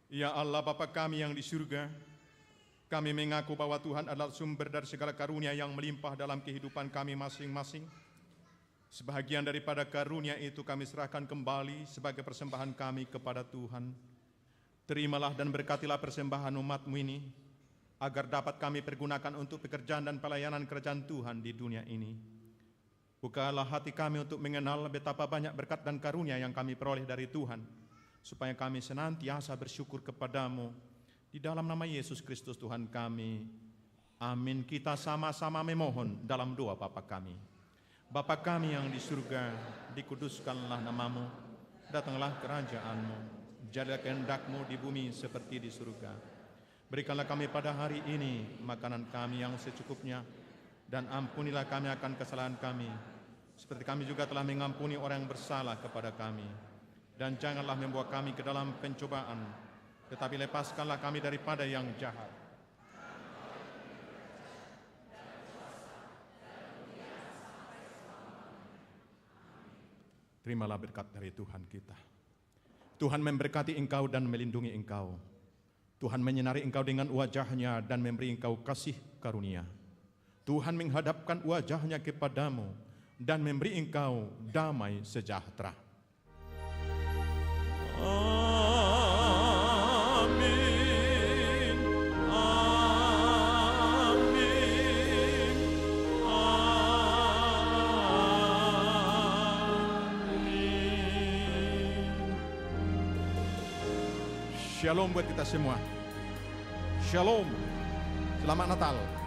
Ya Allah Bapa kami yang di surga, kami mengaku bahwa Tuhan adalah sumber dari segala karunia yang melimpah dalam kehidupan kami masing-masing. Sebahagian daripada karunia itu kami serahkan kembali sebagai persembahan kami kepada Tuhan. Terimalah dan berkatilah persembahan umat-Mu ini, agar dapat kami pergunakan untuk pekerjaan dan pelayanan kerajaan Tuhan di dunia ini. Bukalah hati kami untuk mengenal betapa banyak berkat dan karunia yang kami peroleh dari Tuhan, supaya kami senantiasa bersyukur kepada-Mu. Di dalam nama Yesus Kristus Tuhan kami. Amin. Kita sama-sama memohon dalam doa Bapa kami. Bapa kami yang di surga, dikuduskanlah nama-Mu, datanglah kerajaan-Mu, jadilah kehendak-Mu di bumi seperti di surga. Berikanlah kami pada hari ini makanan kami yang secukupnya, dan ampunilah kami akan kesalahan kami, seperti kami juga telah mengampuni orang yang bersalah kepada kami. Dan janganlah membawa kami ke dalam pencobaan, tetapi lepaskanlah kami daripada yang jahat. Terimalah berkat dari Tuhan kita. Tuhan memberkati engkau dan melindungi engkau. Tuhan menyinari engkau dengan wajah-Nya dan memberi engkau kasih karunia. Tuhan menghadapkan wajah-Nya kepadamu dan memberi engkau damai sejahtera. Amin. Amin. Amin. Shalom buat kita semua. Shalom. Selamat Natal.